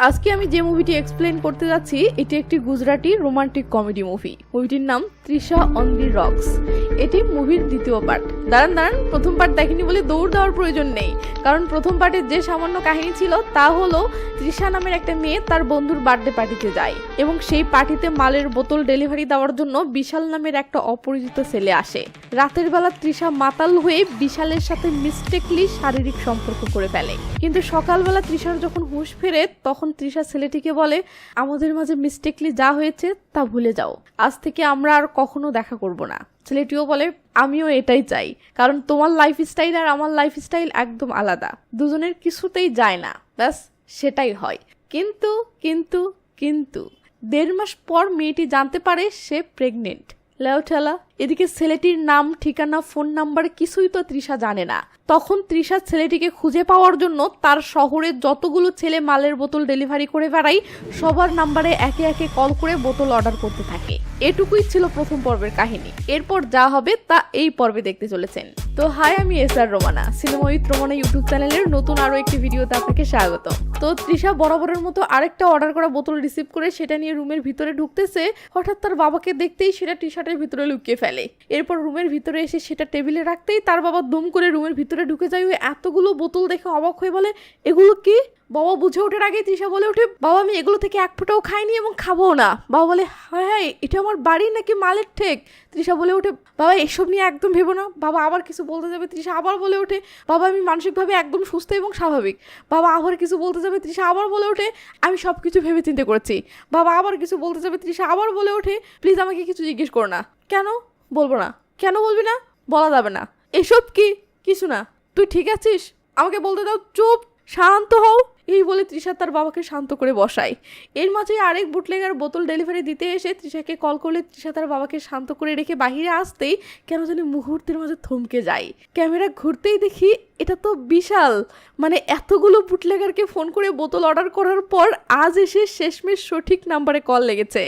আজকে আমি যে মুভিটি এক্সপ্লেন করতে যাচ্ছি এটি একটি গুজরাটি রোমান্টিক কমেডি মুভি। মুভিটির নাম তৃষা অন দি রক্স। এটি মুভির দ্বিতীয় পার্ট। দাঁড়ান, প্রথম পার্ট দেখেনি বলে দৌড় দেওয়ার প্রয়োজন নেই, কারণ প্রথম পার্টের যে সামান্য কাহিনী ছিল তা হলো তৃষা নামের একটা মেয়ে তার বন্ধুর বার্থডে পার্টিতে যায় এবং সেই পার্টিতে মালের বোতল ডেলিভারি দেওয়ার জন্য বিশাল নামের একটা অপরিচিত ছেলে আসে। রাতের বেলা তৃষা মাতাল হয়ে বিশালের সাথে মিস্টেকলি শারীরিক সম্পর্ক করে ফেলে, কিন্তু সকালবেলা তৃষার যখন হুঁশ ফেরে তখন তৃষা ছেলেটিকে বলে, আমাদের মাঝে মিস্টেকলি যা হয়েছে তা ভুলে যাও, আজ থেকে আমরা আর কখনো দেখা করব না। ছেলেটিও বলে, আমিও এটাই চাই, কারণ তোমার লাইফস্টাইল আর আমার লাইফস্টাইল একদম আলাদা, দুজনের কিছুতেই যায় না, ব্যাস সেটাই হয়। কিন্তু কিন্তু কিন্তু 1.5 মাস পর মেয়েটি জানতে পারে সে প্রেগনেন্ট। লেওঠেলা, এদিকে ছেলেটির নাম, ঠিকানা, ফোন নাম্বার কিছুই তো তৃষা জানে না। তখন তৃষা ছেলেটিকে খুঁজে পাওয়ার জন্য তার শহরের যতগুলো ছেলে মালের বোতল ডেলিভারি করে বেড়ায় সবার নাম্বারে একে একে কল করে বোতল অর্ডার করতে থাকে। এটুকুই ছিল প্রথম পর্বের কাহিনী। এরপর যা হবে তা এই পর্বে দেখতে চলেছেন। তো হাই, আমি SR Romana, cinema with Romana YouTube চ্যানেলের নতুন আরো একটি ভিডিওতে আপনাকে স্বাগত। তো তৃষা বরাবরের মতো আরেকটা অর্ডার করা বোতল রিসিভ করে সেটা নিয়ে রুমের ভিতরে ঢুকতেছে। হঠাৎ তার বাবাকে দেখতেই সেটা টি শার্টের ভিতরে লুকিয়ে ফেলে। এরপর রুমের ভিতরে এসে সেটা টেবিলে রাখতেই তার বাবা দুম করে রুমের ভিতরে ঢুকে যায়। ওই এতগুলো বোতল দেখে অবাক হয়ে বলে, এগুলো কি? বাবা বুঝে ওঠার আগে তৃষা বলে ওঠে, বাবা আমি এগুলো থেকে এক ফোঁটাও খাইনি এবং খাবোও না। বাবা বলে, হ্যাঁ এটা আমার বাড়ি নাকি মালের ঠেক? তৃষা বলে ওঠে, বাবা এসব নিয়ে একদম ভেবো না। বাবা আবার কিছু বলতে যাবে, তৃষা আবার বলে ওঠে, বাবা আমি মানসিকভাবে একদম সুস্থ এবং স্বাভাবিক। বাবা আবার কিছু বলতে যাবে, তৃষা আবার বলে ওঠে, আমি সব কিছু ভেবে চিন্তে করেছি। বাবা আবার কিছু বলতে যাবে, তৃষা আবার বলে ওঠে, প্লিজ আমাকে কিছু জিজ্ঞেস করো না। কেন বলবো না? কেন বলবি না? বলা যাবে না। এসব কি? কিছু না। তুই ঠিক আছিস? আমাকে বলতে দাও, চুপ, শান্ত হও। এই বলে তৃষা তার বাবাকে শান্ত করে বসায়। এর মাঝে আরেক বুটলেগার বোতল ডেলিভারি দিতে এসে তৃষাকে কল করলে তৃষা তার বাবাকে শান্ত করে রেখে বাহিরে আসতেই কেন জানি মুহূর্তের মাঝে থমকে যায়। ক্যামেরা ঘুরতেই দেখি এটা তো বিশাল। মানে এতগুলো বুটলেগারকে ফোন করে বোতল অর্ডার করার পর আজ এসে শেষমেশ সঠিক নাম্বারে কল লেগেছে।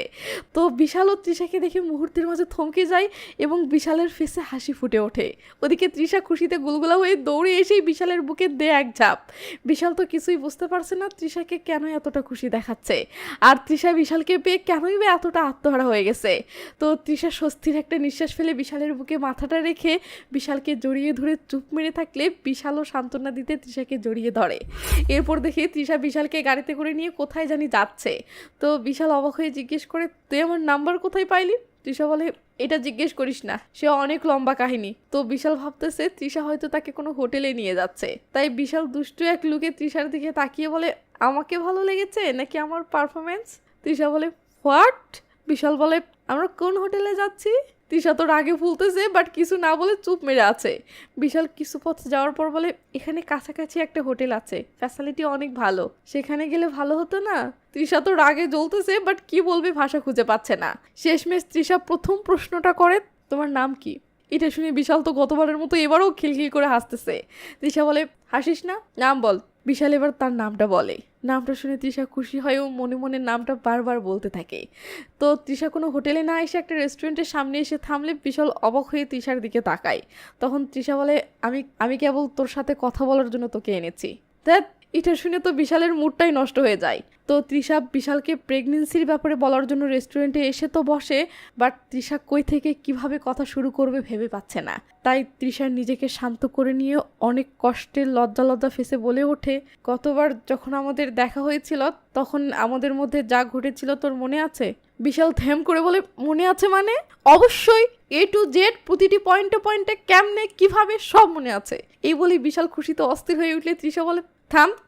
তো বিশাল ও তৃষাকে দেখে মুহূর্তের মাঝে থমকে যায় এবং বিশালের ফেসে হাসি ফুটে ওঠে। ওদিকে তৃষা খুশিতে গুলগুলা হয়ে দৌড়ে এসেই বিশালের বুকে দেয় এক ঝাঁপ। বিশাল তো কিছুই বুঝতে পারছে না তৃষাকে কেন এতটা খুশি দেখাচ্ছে, আর তৃষা বিশালকে পেয়ে কেনই বা এতটা আত্মহারা হয়ে গেছে। তো তৃষা স্বস্তির একটা নিঃশ্বাস ফেলে বিশালের বুকে মাথাটা রেখে বিশালকে জড়িয়ে ধরে চুপ মেরে থাকলে বিশালও সান্ত্বনা দিতে তৃষাকে জড়িয়ে ধরে। এরপর দেখি তৃষা বিশালকে গাড়িতে করে নিয়ে কোথায় জানি যাচ্ছে। তো বিশাল অবাক হয়ে জিজ্ঞেস করে, তুই আমার নাম্বার কোথায় পাইলি? তৃষা বলে, এটা জিজ্ঞেস করিস না, সে অনেক লম্বা কাহিনী। তো বিশাল ভাবতেছে তৃষা হয়তো তাকে কোনো হোটেলে নিয়ে যাচ্ছে। তাই বিশাল দুষ্টু এক লুকে তৃষার দিকে তাকিয়ে বলে, আমাকে ভালো লেগেছে নাকি আমার পারফরমেন্স? তৃষা বলে, হোয়াট? বিশাল বলে, আমরা কোন হোটেলে যাচ্ছি? তৃষা তো রাগে ফুলতেছে, বাট কিছু না বলে চুপ মেরে আছে। বিশাল কিছু পথ যাওয়ার পর বলে, এখানে কাছাকাছি একটা হোটেল আছে, ফ্যাসিলিটি অনেক ভালো, সেখানে গেলে ভালো হতো না? তৃষা তো রাগে জ্বলতেছে, বাট কি বলবে ভাষা খুঁজে পাচ্ছে না। শেষমেশ তৃষা প্রথম প্রশ্নটা করে, তোমার নাম কি? এটা শুনে বিশাল তো গতবারের মতো এবারও খিলখিল করে হাসতেছে। তৃষা বলে, হাসিস না, নাম বল। বিশাল এবার তার নামটা বলে। নামটা শুনে তৃষা খুশি হয় ও মনে মনে নামটা বারবার বলতে থাকে। তো তৃষা কোনো হোটেলে না এসে একটা রেস্টুরেন্টের সামনে এসে থামলে বিশাল অবাক হয়ে তৃষার দিকে তাকায়। তখন তৃষা বলে, আমি কেবল তোর সাথে কথা বলার জন্য তোকে এনেছি। দ্যাট, এটা শুনে তো বিশালের মুডটাই নষ্ট হয়ে যায়। তো তৃষা বিশালকে প্রেগনেন্সির ব্যাপারে বলার জন্য রেস্টুরেন্টে এসে তো বসে, বাট তৃষা কই থেকে কিভাবে কথা শুরু করবে ভেবে পাচ্ছে না। তাই তৃষার নিজেকে শান্ত করে নিয়ে অনেক কষ্টের লজ্জা ফেসে বলে ওঠে, গতবার যখন আমাদের দেখা হয়েছিল তখন আমাদের মধ্যে যা ঘটেছিল তোর মনে আছে? বিশাল থেম করে বলে, মনে আছে মানে? অবশ্যই, A to Z প্রতিটি পয়েন্টে পয়েন্টে কেমনে কিভাবে সব মনে আছে। এই বলেই বিশাল খুশিতে অস্থির হয়ে উঠলে তৃষা বলে,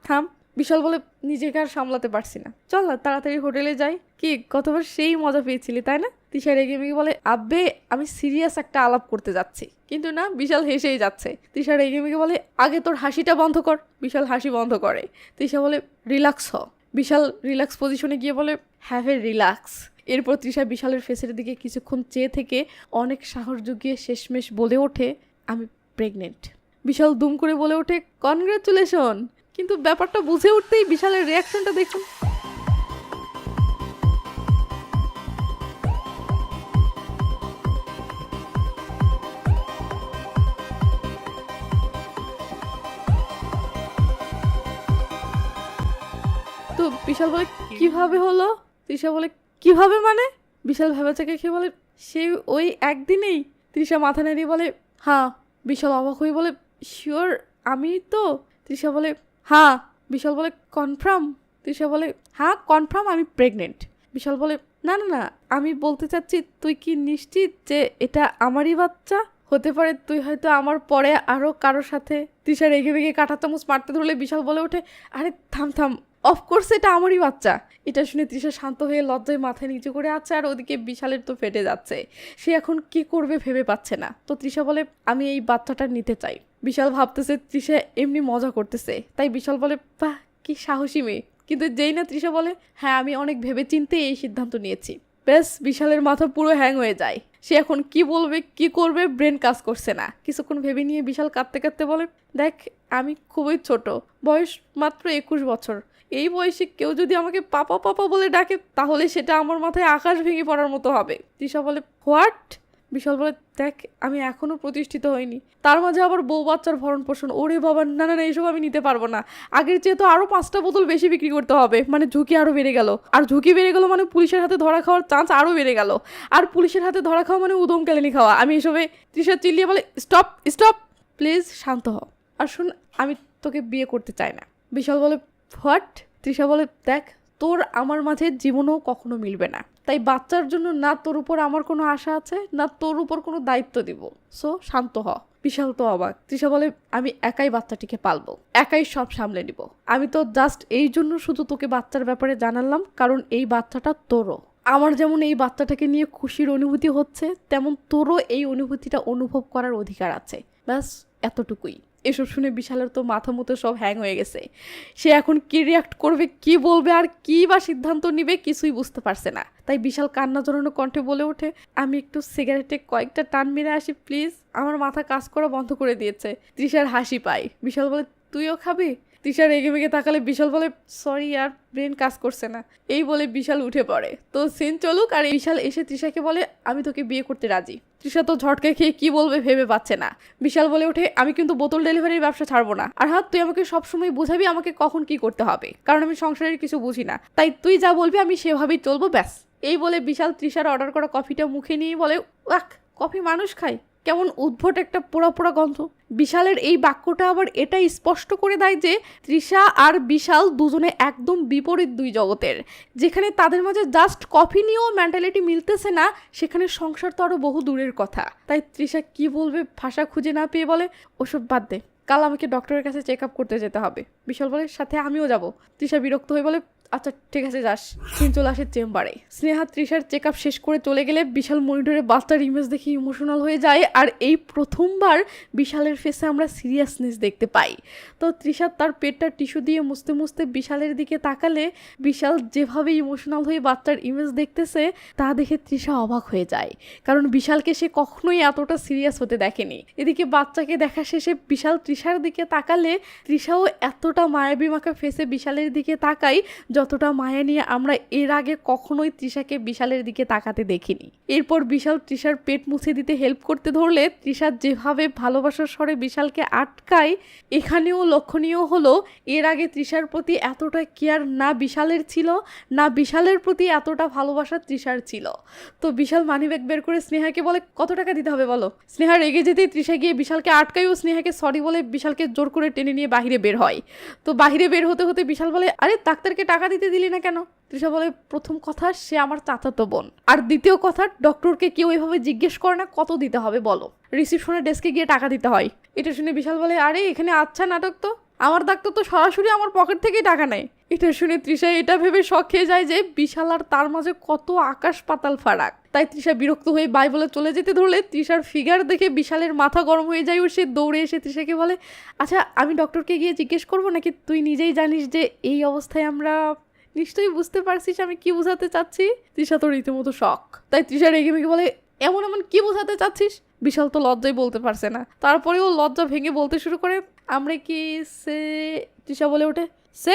থাম। বিশাল বলে, নিজেকে আর সামলাতে পারছি না, চল না তাড়াতাড়ি হোটেলে যাই। কি গতবার সেই মজা পেয়েছিলি তাই না? তৃষা রেগে মেগে বলে, আব্বে আমি সিরিয়াস একটা আলাপ করতে যাচ্ছি। কিন্তু না, বিশাল হেসেই যাচ্ছে। তৃষা রেগে মেগে বলে, আগে তোর হাসিটা বন্ধ কর। বিশাল হাসি বন্ধ করে। তৃষা বলে, রিল্যাক্স হ। বিশাল রিল্যাক্স পজিশনে গিয়ে বলে, হ্যাভ এ রিল্যাক্স। এরপর তৃষা বিশালের ফেসের দিকে কিছুক্ষণ চেয়ে থেকে অনেক সাহস জুগিয়ে শেষমেশ বলে ওঠে, আমি প্রেগনেন্ট। বিশাল দুম করে বলে ওঠে, কনগ্রাচুলেশন। কিন্তু ব্যাপারটা বুঝে উঠতেই বিশালের রিয়াকশনটা দেখুন। তো বিশাল বলে কিভাবে হলো? তৃষা বলে কিভাবে মানে? বিশাল ভেবেচাকে খেয়ে বলে সে ওই একদিনেই। তৃষা মাথা নেড়ে বলে হ্যাঁ। বিশাল অবাক হয়ে বলে শিওর আমি তো? তৃষা বলে হ্যাঁ। বিশাল বলে কনফার্ম? তৃষা বলে হ্যাঁ কনফার্ম, আমি প্রেগনেন্ট। বিশাল বলে না না না, আমি বলতে চাচ্ছি তুই কি নিশ্চিত যে এটা আমারই বাচ্চা? হতে পারে তুই হয়তো আমার পরে আরো কারোর সাথে। তৃষা রেগে বেগে কাঁটা চামচ মারতে ধরলে বিশাল বলে ওঠে আরে থাম থাম, অফকোর্স এটা আমারই বাচ্চা। এটা শুনে তৃষা শান্ত হয়ে লজ্জায় মাথায় নিচু করে আছে, আর ওদিকে বিশালের তো ফেটে যাচ্ছে। সে এখন কি করবে ভেবে পাচ্ছে না। তো তৃষা বলে আমি এই বাচ্চাটা নিতে চাই। বিশাল ভাবতেছে তৃষা এমনি মজা করতেছে, তাই বিশাল বলে বাহ কি সাহসী মেয়ে। কিন্তু যেই না তৃষা বলে হ্যাঁ আমি অনেক ভেবে চিন্তে এই সিদ্ধান্ত নিয়েছি, ব্যাস বিশালের মাথা পুরো হ্যাং হয়ে যায়। সে এখন কি বলবে কি করবে ব্রেন কাজ করছে না। কিছুক্ষণ ভেবে নিয়ে বিশাল কাঁদতে কাঁদতে বলে দেখ আমি খুবই ছোট, বয়স মাত্র 21 বছর। এই বয়সে কেউ যদি আমাকে পাপা পাপা বলে ডাকে তাহলে সেটা আমার মাথায় আকাশ ভেঙে পড়ার মতো হবে। তৃষা বলে হোয়াট? বিশাল বলে দেখ আমি এখনো প্রতিষ্ঠিত হইনি, তার মাঝে আবার বউ বাচ্চার ভরণ পোষণ, ওরে বাবা না না না এইসব আমি নিতে পারবো না। আগের চেয়ে তো আরো 5টা বোতল বেশি বিক্রি করতে হবে, মানে ঝুঁকি আরো বেড়ে গেল। আর ঝুঁকি বেড়ে গেল মানে পুলিশের হাতে ধরা খাওয়ার চান্স আরো বেড়ে গেল। আর পুলিশের হাতে ধরা খাওয়া মানে উদম কেলেনি খাওয়া। আমি এসবে। তৃষা চিল্লিয়ে বলে স্টপ স্টপ প্লিজ শান্ত হ, আর শুন আমি তোকে বিয়ে করতে চাই না। বিশাল বলে হোয়াট? তৃষা বলে দেখ তোর আমার মাঝে জীবনও কখনো মিলবে না, তাই বাচ্চার জন্য না তোর উপর আমার কোনো আশা আছে না তোর উপর কোনো দায়িত্ব দিব, সো শান্ত হ। বিশাল তো অবাক। তৃষা বলে আমি একাই বাচ্চাটিকে পালবো, একাই সব সামলে নিব। আমি তো জাস্ট এই জন্য শুধু তোকে বাচ্চার ব্যাপারে জানালাম কারণ এই বাচ্চাটা তোরও। আমার যেমন এই বাচ্চাটাকে নিয়ে খুশির অনুভূতি হচ্ছে তেমন তোরও এই অনুভূতিটা অনুভব করার অধিকার আছে, ব্যাস এতটুকুই। এসব শুনে বিশালের তো মাথা মতো সব হ্যাং হয়ে গেছে। সে এখন কি রিয়াক্ট করবে, কি বলবে আর কি বা সিদ্ধান্ত নিবে কিছুই বুঝতে পারছে না। তাই বিশাল কান্না জড়ানো কণ্ঠে বলে ওঠে আমি একটু সিগারেটে কয়েকটা টান মেরে আসি প্লিজ, আমার মাথা কাজ করা বন্ধ করে দিয়েছে। তৃষার হাসি পায়। বিশাল বলে তুইও খাবি? তৃষা রেগে মেগে তাকালে বিশাল বলে সরি আর ব্রেন কাজ করছে না। এই বলে বিশাল উঠে পড়ে। তো সিন চলুক, আর বিশাল এসে তৃষাকে বলে আমি তোকে বিয়ে করতে রাজি। তৃষা তো ঝটকে খেয়ে কি বলবে ভেবে পাচ্ছে না। বিশাল বলে ওঠে আমি কিন্তু বোতল ডেলিভারির ব্যবসা ছাড়বো না, আর হ্যাঁ তুই আমাকে সবসময় বুঝাবি আমাকে কখন কি করতে হবে, কারণ আমি সংসারের কিছু বুঝি না, তাই তুই যা বলবি আমি সেভাবেই চলবো ব্যাস। এই বলে বিশাল তৃষার অর্ডার করা কফিটা মুখে নিয়ে বলে ওয়াক কফি মানুষ খায়, কেমন উদ্ভট একটা পোড়া পোড়া গন্ধ। বিশালের এই বাক্যটা আবার এটা স্পষ্ট করে দেয় যে তৃষা আর বিশাল দুজনে একদম বিপরীত দুই জগতের। যেখানে তাদের মাঝে জাস্ট কফি নিয়েও মেন্টালিটি মিলতেছে না, সেখানে সংসার তো আরো বহু দূরের কথা। তাই তৃষা কি বলবে ভাষা খুঁজে না পেয়ে বলে ওসব বাদ দে, কাল আমাকে ডক্টরের কাছে চেক আপ করতে যেতে হবে। বিশাল বলে সাথে আমিও যাব। তৃষা বিরক্ত হয়ে বলে আচ্ছা ঠিক আছে যাস। সিন চলে আসে চেম্বারে। স্নেহা তৃষার চেক আপ শেষ করে চলে গেলে বিশাল মনিটরে বাচ্চার ইমেজ দেখে ইমোশনাল হয়ে যায়, আর এই প্রথমবার বিশালের ফেসে আমরা সিরিয়াসনেস দেখতে পাই। তো তৃষা তার পেটটা টিস্যু দিয়ে মুছতে মুছতে বিশালের দিকে তাকালে বিশাল যেভাবে ইমোশনাল হয়ে বাচ্চার ইমেজ দেখতেছে তা দেখে তৃষা অবাক হয়ে যায়, কারণ বিশালকে সে কখনোই এতটা সিরিয়াস হতে দেখেনি। এদিকে বাচ্চাকে দেখা শেষে বিশাল তৃষার দিকে তাকালে তৃষাও এতটা মায়াবী মাখা ফেসে বিশালের দিকে তাকাই যতটা মায়া নিয়ে আমরা এর আগে কখনোই তৃষাকে বিশালের দিকে তাকাতে দেখিনি। এরপর বিশাল তৃষার পেট মুছে দিতে হেল্প করতে ধরলে তৃষা যেভাবে ভালোবাসার স্বরে বিশালকে আটকায়, এখানেও লক্ষণীয় হলো এর আগে তৃষার প্রতি এতটা কেয়ার না বিশালের ছিল, না বিশালের প্রতি এতটা ভালোবাসা তৃষার ছিল। তো বিশাল মানিব্যাগ বের করে স্নেহাকে বলে কত টাকা দিতে হবে বলো। স্নেহা রেগে যেতেই তৃষা গিয়ে বিশালকে আটকায় ও স্নেহাকে সরি বলে বিশালকে জোর করে টেনে নিয়ে বাহিরে বের হয়। তো বাহিরে বের হতে হতে বিশাল বলে আরে ডাক্তারকে টাকা দিতে দিলি না কেন? তৃষা বলে প্রথম কথা সে আমার চাচাতো বোন, আর দ্বিতীয় কথা ডক্টরকে কেউ এভাবে জিজ্ঞেস করে না কত দিতে হবে বলো, রিসিপশনের ডেস্কে গিয়ে টাকা দিতে হয়। এটা শুনে বিশাল বলে আরে এখানে আচ্ছা নাটক তো, আমার ডাক্তার তো সরাসরি আমার পকেট থেকেই টাকা নেয়। এটা শুনে তৃষা এটা ভেবে শক খেয়ে যায় যে বিশাল আর তার মাঝে কত আকাশ পাতাল ফারাক। তাই তৃষা বিরক্ত হয়ে বাই বলে চলে যেতে ধরলে তৃষার ফিগার দেখে বিশালের মাথা গরম হয়ে যায় ও সে দৌড়ে এসে তৃষাকে বলে আচ্ছা আমি ডক্টরকে গিয়ে জিজ্ঞেস করবো নাকি তুই নিজেই জানিস যে এই অবস্থায় আমরা, নিশ্চয়ই বুঝতে পারছিস আমি কি বোঝাতে চাচ্ছি। তৃষা তো রীতিমতো শক। তাই তৃষা রেগে মেগে বলে এমন এমন কি বোঝাতে চাচ্ছিস? বিশাল তো লজ্জায় বলতে পারছে না, তারপরেও লজ্জা ভেঙে বলতে শুরু করে আমরা কি সে। তৃষা বলে ওঠে সে।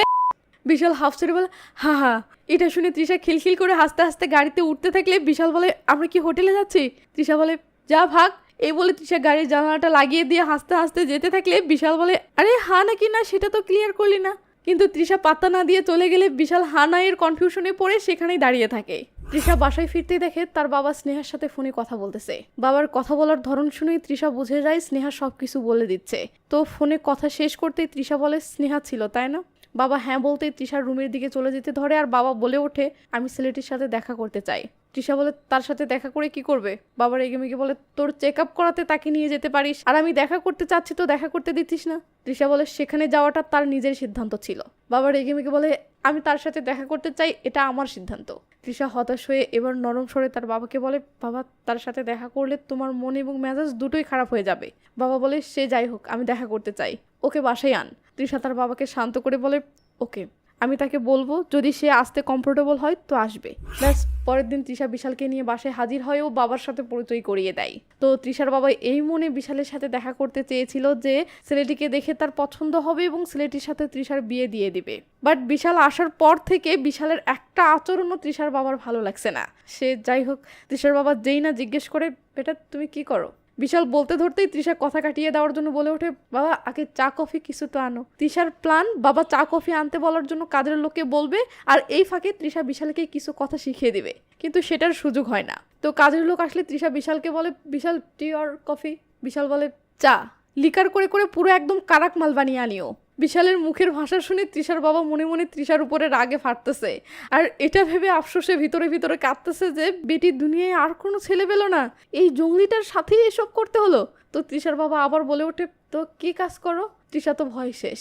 বিশাল হাফ ছেড়ে বলে হা হা। এটা শুনে তৃষা খিলখিল করে হাসতে হাসতে গাড়িতে উঠতে থাকলে বিশাল বলে আমরা কি হোটেলে যাচ্ছি? তৃষা বলে যা ভাগ। এই বলে তৃষা গাড়ির জানালাটা লাগিয়ে দিয়ে হাসতে হাসতে যেতে থাকলে বিশাল বলে আরে হা নাকি না সেটা তো ক্লিয়ার করলি না। কিন্তু তৃষা পাত্তা না দিয়ে চলে গেলে বিশাল হানাইয়ের কনফিউশনে পড়ে সেখানেই দাঁড়িয়ে থাকে। তৃষা বাসায় ফিরতে দেখে তার বাবা স্নেহার সাথে ফোনে কথা বলতেছে। বাবার কথা বলার ধরন শুনেই তৃষা বুঝে যায় স্নেহা সবকিছু বলে দিচ্ছে। তো ফোনে কথা শেষ করতেই তৃষা বলে, স্নেহা ছিল তাই না? বাবা হ্যাঁ বলতেই তৃষার রুমের দিকে চলে যেতে ধরে আর বাবা বলে ওঠে, আমি ছেলেটির সাথে দেখা করতে চাই। তৃষা বলে, তার সাথে দেখা করে কি করবে? বাবা রেগেমেগে বলে, তোর চেক আপ করাতে তাকে নিয়ে যেতে পারিস, আর আমি দেখা করতে চাচ্ছি তো দেখা করতে দিচ্ছিস না। তৃষা বলে, সেখানে যাওয়াটা তার নিজের সিদ্ধান্ত ছিল। বাবা রেগেমেগে বলে, আমি তার সাথে দেখা করতে চাই, এটা আমার সিদ্ধান্ত। তৃষা হতাশ হয়ে এবার নরম স্বরে তার বাবাকে বলে, বাবা তার সাথে দেখা করলে তোমার মন এবং মেজাজ দুটোই খারাপ হয়ে যাবে। বাবা বলে, সে যাই হোক, আমি দেখা করতে চাই, ওকে বাসায় আন। তৃষা তার বাবাকে শান্ত করে বলে, ওকে, আমি তাকে বলবো, যদি সে আসতে কমফোর্টেবল হয় তো আসবে। ব্যাস, পরের দিন তৃষা বিশালকে নিয়ে বাসায় হাজির হয় ও বাবার সাথে পরিচয় করিয়ে দেয়। তো তৃষার বাবা এই মনে বিশালের সাথে দেখা করতে চেয়েছিল যে ছেলেটিকে দেখে তার পছন্দ হবে এবং ছেলেটির সাথে তৃষার বিয়ে দিয়ে দিবে। বাট বিশাল আসার পর থেকে বিশালের একটা আচরণও তৃষার বাবার ভালো লাগছে না। সে যাই হোক, তৃষার বাবা যেই না জিজ্ঞেস করে, বেটা তুমি কি করো, বিশাল বলতে ধরতেই তৃষা কথা কাটিয়ে দেওয়ার জন্য বলে ওঠে, বাবা আগে চা কফি কিছু তো আনো। তৃষার প্ল্যান, বাবা চা কফি আনতে বলার জন্য কাজের লোককে বলবে আর এই ফাঁকে তৃষা বিশালকে কিছু কথা শিখিয়ে দিবে, কিন্তু সেটার সুযোগ হয় না। তো কাজের লোক আসলে তৃষা বিশালকে বলে, বিশাল টি অর কফি? বিশাল বলে, চা। লিকার করে করে পুরো একদম কারাক মাল বানিয়ে আনিও। বিশালের মুখের ভাষা শুনে তৃষার বাবা মনে মনে তৃষার উপরে রাগে ফাটতেছে, আর এটা ভেবে আফসোসে ভিতরে ভিতরে কাঁদতেছে যে বেটির দুনিয়ায় আর কোনো ছেলে পেল না, এই জঙ্গলিটার সাথেই এসব করতে হলো। তো তৃষার বাবা আবার বলে ওঠে, তো কি কাজ করো? তৃষা তো ভয় শেষ।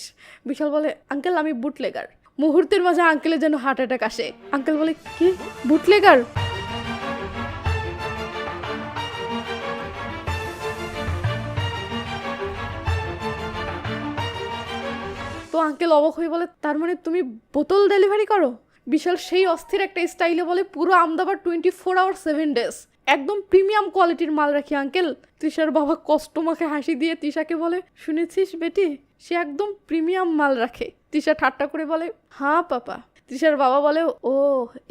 বিশাল বলে, আঙ্কেল আমি বুটলেগার। মুহূর্তের মাঝে আঙ্কেলের যেন হার্ট অ্যাটাক আসে। আঙ্কেল বলে, কি বুটলেগার? তো আঙ্কেল অবাক হয়ে বলে, তার মানে তুমি বোতল ডেলিভারি করো? বিশাল সেই অস্থির একটা স্টাইলে বলে, পুরো আমদাবার 24/7 একদম প্রিমিয়াম কোয়ালিটির মাল রাখি আঙ্কেল। তৃষার বাবা কষ্টমাখে হাসি দিয়ে তৃষাকে বলে, শুনেছিস বেটি, সে একদম প্রিমিয়াম মাল রাখে। তৃষা ঠাট্টা করে বলে, হ্যাঁ পাপা। তৃষার বাবা বলে, ও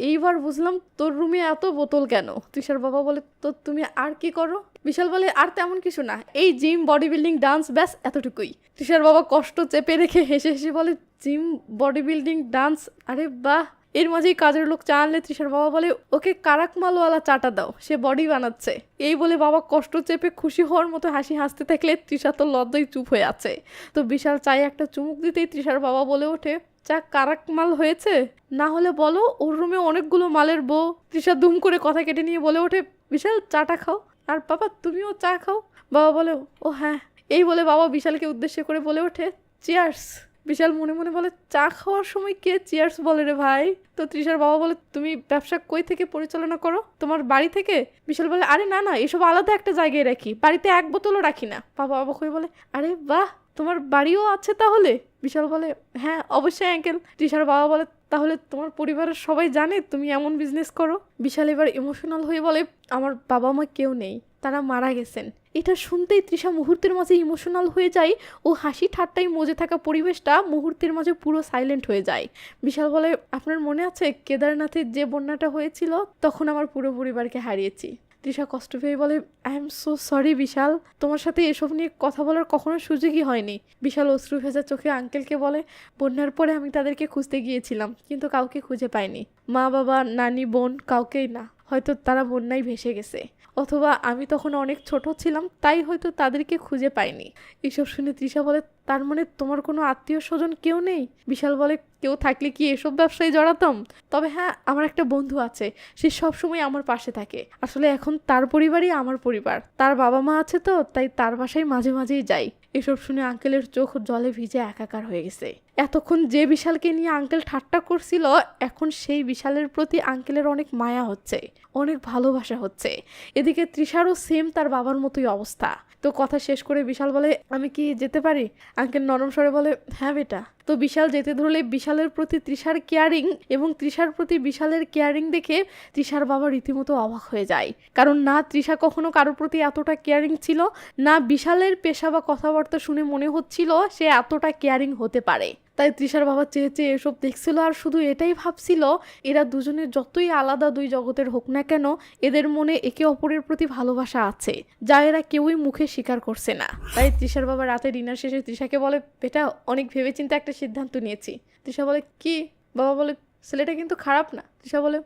এইবার বুঝলাম তোর রুমে এত বোতল কেন। তৃষার বাবা বলে, তো তুমি আর কি করো? বিশাল বলে, আর তেমন কিছু না, এই জিম, বডি বিল্ডিং, ডান্স, ব্যাস এতটুকুই। তৃষার বাবা কষ্ট চেপে রেখে হেসে হেসে বলে, জিম, বডি বিল্ডিং, ডান্স, আরে বাহ। এর মাঝেই কাজের লোক চা আনলে তৃষার বাবা বলে, ওকে কারাকমালওয়ালা চাটা দাও, সে বডি বানাচ্ছে। এই বলে বাবা কষ্ট চেপে খুশি হওয়ার মতো হাসি হাসতে থাকলে তৃষা তো লজ্জায় চুপ হয়ে আছে। তো বিশাল চায়ে একটা চুমুক দিতেই তৃষার বাবা বলে ওঠে, চা কারাক মাল হয়েছে? না হলে বলো, ওর রুমে অনেকগুলো মালের বউ। তৃষা দুম করে কথা কেটে নিয়ে বলে ওঠে, বিশাল চাটা খাও, আর বাবা তুমিও চা খাও। বাবা বলে, ও হ্যাঁ। এই বলে বাবা বিশালকে উদ্দেশ্য করে বলে ওঠে, চিয়ার্স। বিশাল মনে মনে বলে, চা খাওয়ার সময় কে চিয়ার্স বলে রে ভাই? তো তৃষার বাবা বলে, তুমি ব্যবসা কই থেকে পরিচালনা করো, তোমার বাড়ি থেকে? বিশাল বলে, আরে না না, এসব আলাদা একটা জায়গায় রাখি, বাড়িতে এক বোতলও রাখি না। বাবা অবাক হয়ে বলে, আরে বাহ, তোমার বাড়িও আছে তাহলে? বিশাল বলে, হ্যাঁ অবশ্যই আঙ্কেল। তৃষার বাবা বলে, তাহলে তোমার পরিবারের সবাই জানে তুমি এমন বিজনেস করো? বিশাল এবার ইমোশনাল হয়ে বলে, আমার বাবা মা কেউ নেই, তারা মারা গেছেন। এটা শুনতেই তৃষা মুহূর্তের মাঝে ইমোশনাল হয়ে যায় ও হাসি ঠাট্টায় মজে থাকা পরিবেশটা মুহূর্তের মাঝে পুরো সাইলেন্ট হয়ে যায়। বিশাল বলে, আপনার মনে আছে কেদারনাথের যে বন্যাটা হয়েছিল, তখন আমার পুরো পরিবারকে হারিয়েছি। তৃষা কষ্ট পেয়ে বলে, আই এম সো সরি বিশাল, তোমার সাথে এসব নিয়ে কথা বলার কখনো সুযোগই হয়নি। বিশাল অশ্রু ভেজা চোখে আঙ্কেলকে বলে, বন্যার পরে আমি তাদেরকে খুঁজতে গিয়েছিলাম, কিন্তু কাউকে খুঁজে পাইনি। মা বাবা, নানি, বোন, কাউকেই না। হয়তো তারা বন্যায় ভেসে গেছে, অথবা আমি তখন অনেক ছোট ছিলাম, তাই হয়তো তাদেরকে খুঁজে পাইনি। এসব শুনে তৃষা বলে, তার মানে তোমার কোনো আত্মীয় স্বজন কেউ নেই? বিশাল বলে, কেউ থাকলে কি এসব ব্যবসায় জড়াতাম? তবে হ্যাঁ, আমার একটা বন্ধু আছে, সে সবসময় আমার পাশে থাকে। আসলে এখন তার পরিবারই আমার পরিবার, তার বাবা মা আছে তো, তাই তার বাসায় মাঝে মাঝেই যাই। এসব শুনে আঙ্কেলের চোখ জলে ভিজে একাকার হয়ে গেছে। এতক্ষণ যে বিশালকে নিয়ে আঙ্কেল ঠাট্টা করছিল, এখন সেই বিশালের প্রতি আঙ্কেলের অনেক মায়া হচ্ছে, অনেক ভালোবাসা হচ্ছে। এদিকে তৃষারও সেম তার বাবার মতোই অবস্থা। তো কথা শেষ করে বিশাল বলে, আমি কি যেতে পারি? আঙ্কেল নরম স্বরে বলে, হ্যাঁ বেটা। তো বিশাল যেতে ধরলে বিশালের প্রতি তৃষার কেয়ারিং এবং তৃষার প্রতি বিশালের কেয়ারিং দেখে তৃষার বাবা রীতিমতো অবাক হয়ে যায়। কারণ না তৃষা কখনো কারোর প্রতি এতটা কেয়ারিং ছিল, না বিশালের পেশা বা কথাবার্তা শুনে মনে হচ্ছিল সে এতটা কেয়ারিং হতে পারে। তাই তৃষার বাবা চেয়ে চেয়ে এসব দেখছিল আর শুধু এটাই ভাবছিল, এরা দুজনে যতই আলাদা দুই জগতের হোক না কেন, এদের মনে একে অপরের প্রতি ভালোবাসা আছে, যা এরা কেউই মুখে স্বীকার করছে না। তাই তৃষার বাবা রাতে ডিনার শেষে তৃষাকে বলে, বেটা অনেক ভেবেচিন্তে একটা সিদ্ধান্ত নিয়েছি। তৃষা বলে কি? বাবা বলে ছেলেটা কিন্তু খারাপ না। তৃষা বলে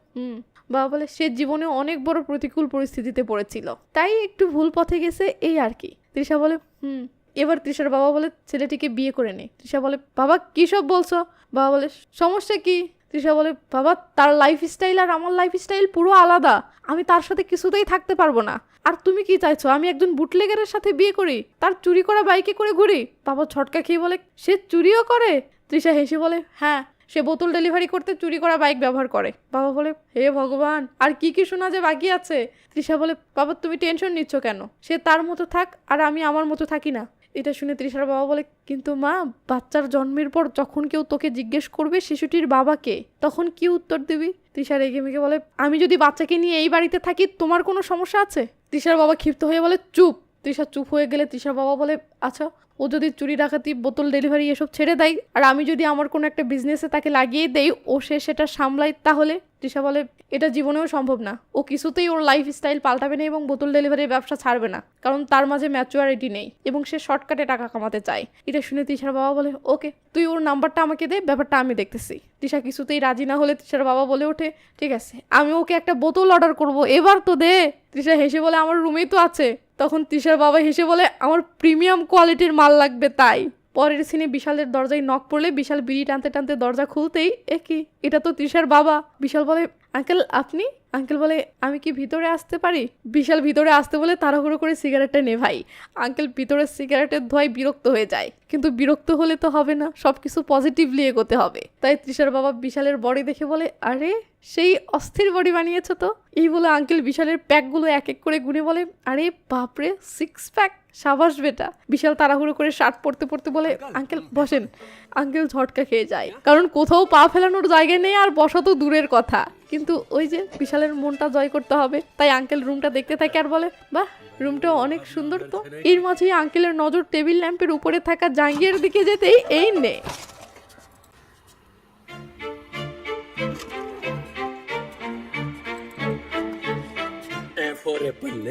বাবা বলে সে জীবনে অনেক বড় প্রতিকূল পরিস্থিতিতে পড়েছিল, তাই একটু ভুল পথে গেছে, এই আর কি। তৃষা বলে এবার তৃষার বাবা বলে ছেলেটিকে বিয়ে করে নে। তৃষা বলে বাবা কি সব বলছো? বাবা বলে সমস্যা কি? তৃষা বলে বাবা তার লাইফস্টাইল আর আমার লাইফস্টাইল পুরো আলাদা, আমি তার সাথে কিছুতেই থাকতে পারবো না। আর তুমি কি চাইছো আমি একজন বুটলেগারের সাথে বিয়ে করি, তার চুরি করা বাইকে করে ঘুরি? বাবা ঝটকা খেয়ে বলে সে চুরিও করে? তৃষা হেসে বলে হ্যাঁ, সে বোতল ডেলিভারি করতে চুরি করা বাইক ব্যবহার করে। বাবা বলে হে ভগবান, আর কি কি শোনা যে বাকি আছে? তৃষা বলে বাবা তুমি টেনশন নিচ্ছ কেন, সে তার মতো থাক আর আমি আমার মতো থাকি না। এটা শুনে তৃষার বাবা বলে কিন্তু মা, বাচ্চার জন্মের পর যখন কেউ তোকে জিজ্ঞেস করবে শিশুটির বাবাকে, তখন কি উত্তর দিবি? তৃষা রেগে মেগে বলে আমি যদি বাচ্চাকে নিয়ে এই বাড়িতে থাকি তোমার কোনো সমস্যা আছে? তৃষার বাবা ক্ষিপ্ত হয়ে বলে চুপ। তৃষা চুপ হয়ে গেলে তৃষার বাবা বলে আচ্ছা, ও যদি চুরি ডাকাতি বোতল ডেলিভারি এসব ছেড়ে দেয় আর আমি যদি আমার কোনো একটা বিজনেসে তাকে লাগিয়ে দেই, ও সেটা সামলায়, তাহলে? তৃষা বলে এটা জীবনেও সম্ভব না, ও কিছুতেই ওর লাইফস্টাইল পাল্টাবে না এবং বোতল ডেলিভারির ব্যবসা ছাড়বে না, কারণ তার মাঝে ম্যাচুরিটি নেই এবং সে শর্টকাটে টাকা কামাতে চায়। এটা শুনে তৃষার বাবা বলে ওকে, তুই ওর নাম্বারটা আমাকে দে, ব্যাপারটা আমি দেখতেছি। তৃষা কিছুতেই রাজি না হলে তৃষার বাবা বলে ওঠে ঠিক আছে, আমি ওকে একটা বোতল অর্ডার করব, এবার তো দে। তৃষা হেসে বলে আমার রুমেই তো আছে। তখন তৃষার বাবা হেসে বলে আমার প্রিমিয়াম কোয়ালিটির মাল লাগবে তাই। পরের সিনে বিশালের দরজায় নক পড়লে বিশাল বিড়ি টানতে টানতে দরজা খুলতেই কি, এটা তো তৃষার বাবা। বিশাল বলে আঙ্কেল আপনি? আঙ্কেল বলে আমি কি ভিতরে আসতে পারি? বিশাল ভিতরে আসতে বলে তাড়াহুড়ো করে সিগারেটটা নেভাই। আঙ্কেল ভিতরের সিগারেটের ধোঁয়ায় বিরক্ত হয়ে যায়, কিন্তু বিরক্ত হলে তো হবে না, সবকিছু পজিটিভলি এগোতে হবে। তাই তৃষার বাবা বিশালের বডি দেখে বলে আরে সেই অস্থির বডি বানিয়েছো তো। এই বলে আঙ্কেল বিশালের প্যাকগুলো এক এক করে গুনে বলে আরে বাপরে 6 প্যাক, সাবাস বেটা। বিশাল তাড়াহুড়ো করে শার্ট পরতে পরতে বলে আঙ্কেল বসেন। আঙ্কেল ঝটকা খেয়ে যায়, কারণ কোথাও পা ফেলানোর জায়গা নেই আর বসা তো দূরের কথা, কিন্তু ওই যে বিশালের মনটা জয় করতে হবে, তাই আঙ্কেল রুমটা দেখতে থাকে আর বলে বাহ রুমটা অনেক সুন্দর তো। এর মাঝেই আঙ্কেলের নজর টেবিল ল্যাম্পের উপরে থাকা জাঙ্গিয়ার দিকে যেতেই এই নে। A for apple,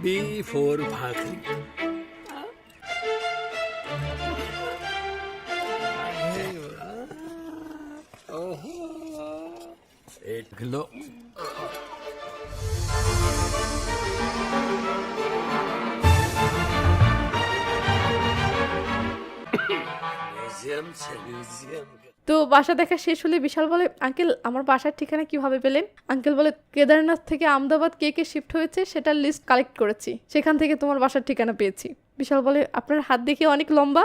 B for bhakri. Eight kilo. Museum. তো বাসা দেখা শেষ হলে বিশাল বলে আঙ্কেল আমার বাসার ঠিকানা কিভাবে পেলেন? আঙ্কেল বলে কেদারনাথ থেকে আহমেদাবাদ কে কে শিফট হয়েছে সেটার লিস্ট কালেক্ট করেছি, সেখান থেকে তোমার বাসার ঠিকানা পেয়েছি। বিশাল বলে আপনার হাত দেখে অনেক লম্বা।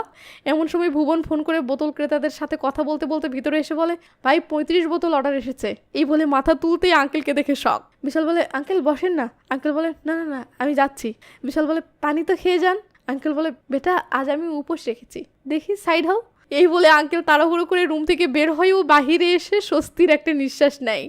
এমন সময় ভুবন ফোন করে বোতল ক্রেতাদের সাথে কথা বলতে বলতে ভিতরে এসে বলে ভাই 35 বোতল অর্ডার এসেছে। এই বলে মাথা তুলতেই আঙ্কেলকে দেখে শক। বিশাল বলে আঙ্কেল বসেন না। আঙ্কেল বলে না না না আমি যাচ্ছি। বিশাল বলে পানি তো খেয়ে যান। আঙ্কেল বলে বেটা আজ আমি উপোস রেখেছি, দেখি সাইড হও। এই বলে আঙ্কেল তাড়াহুড়ো করে রুম থেকে বের হয়ে ও বাহিরে এসে স্বস্তির একটা নিঃশ্বাস নেয়।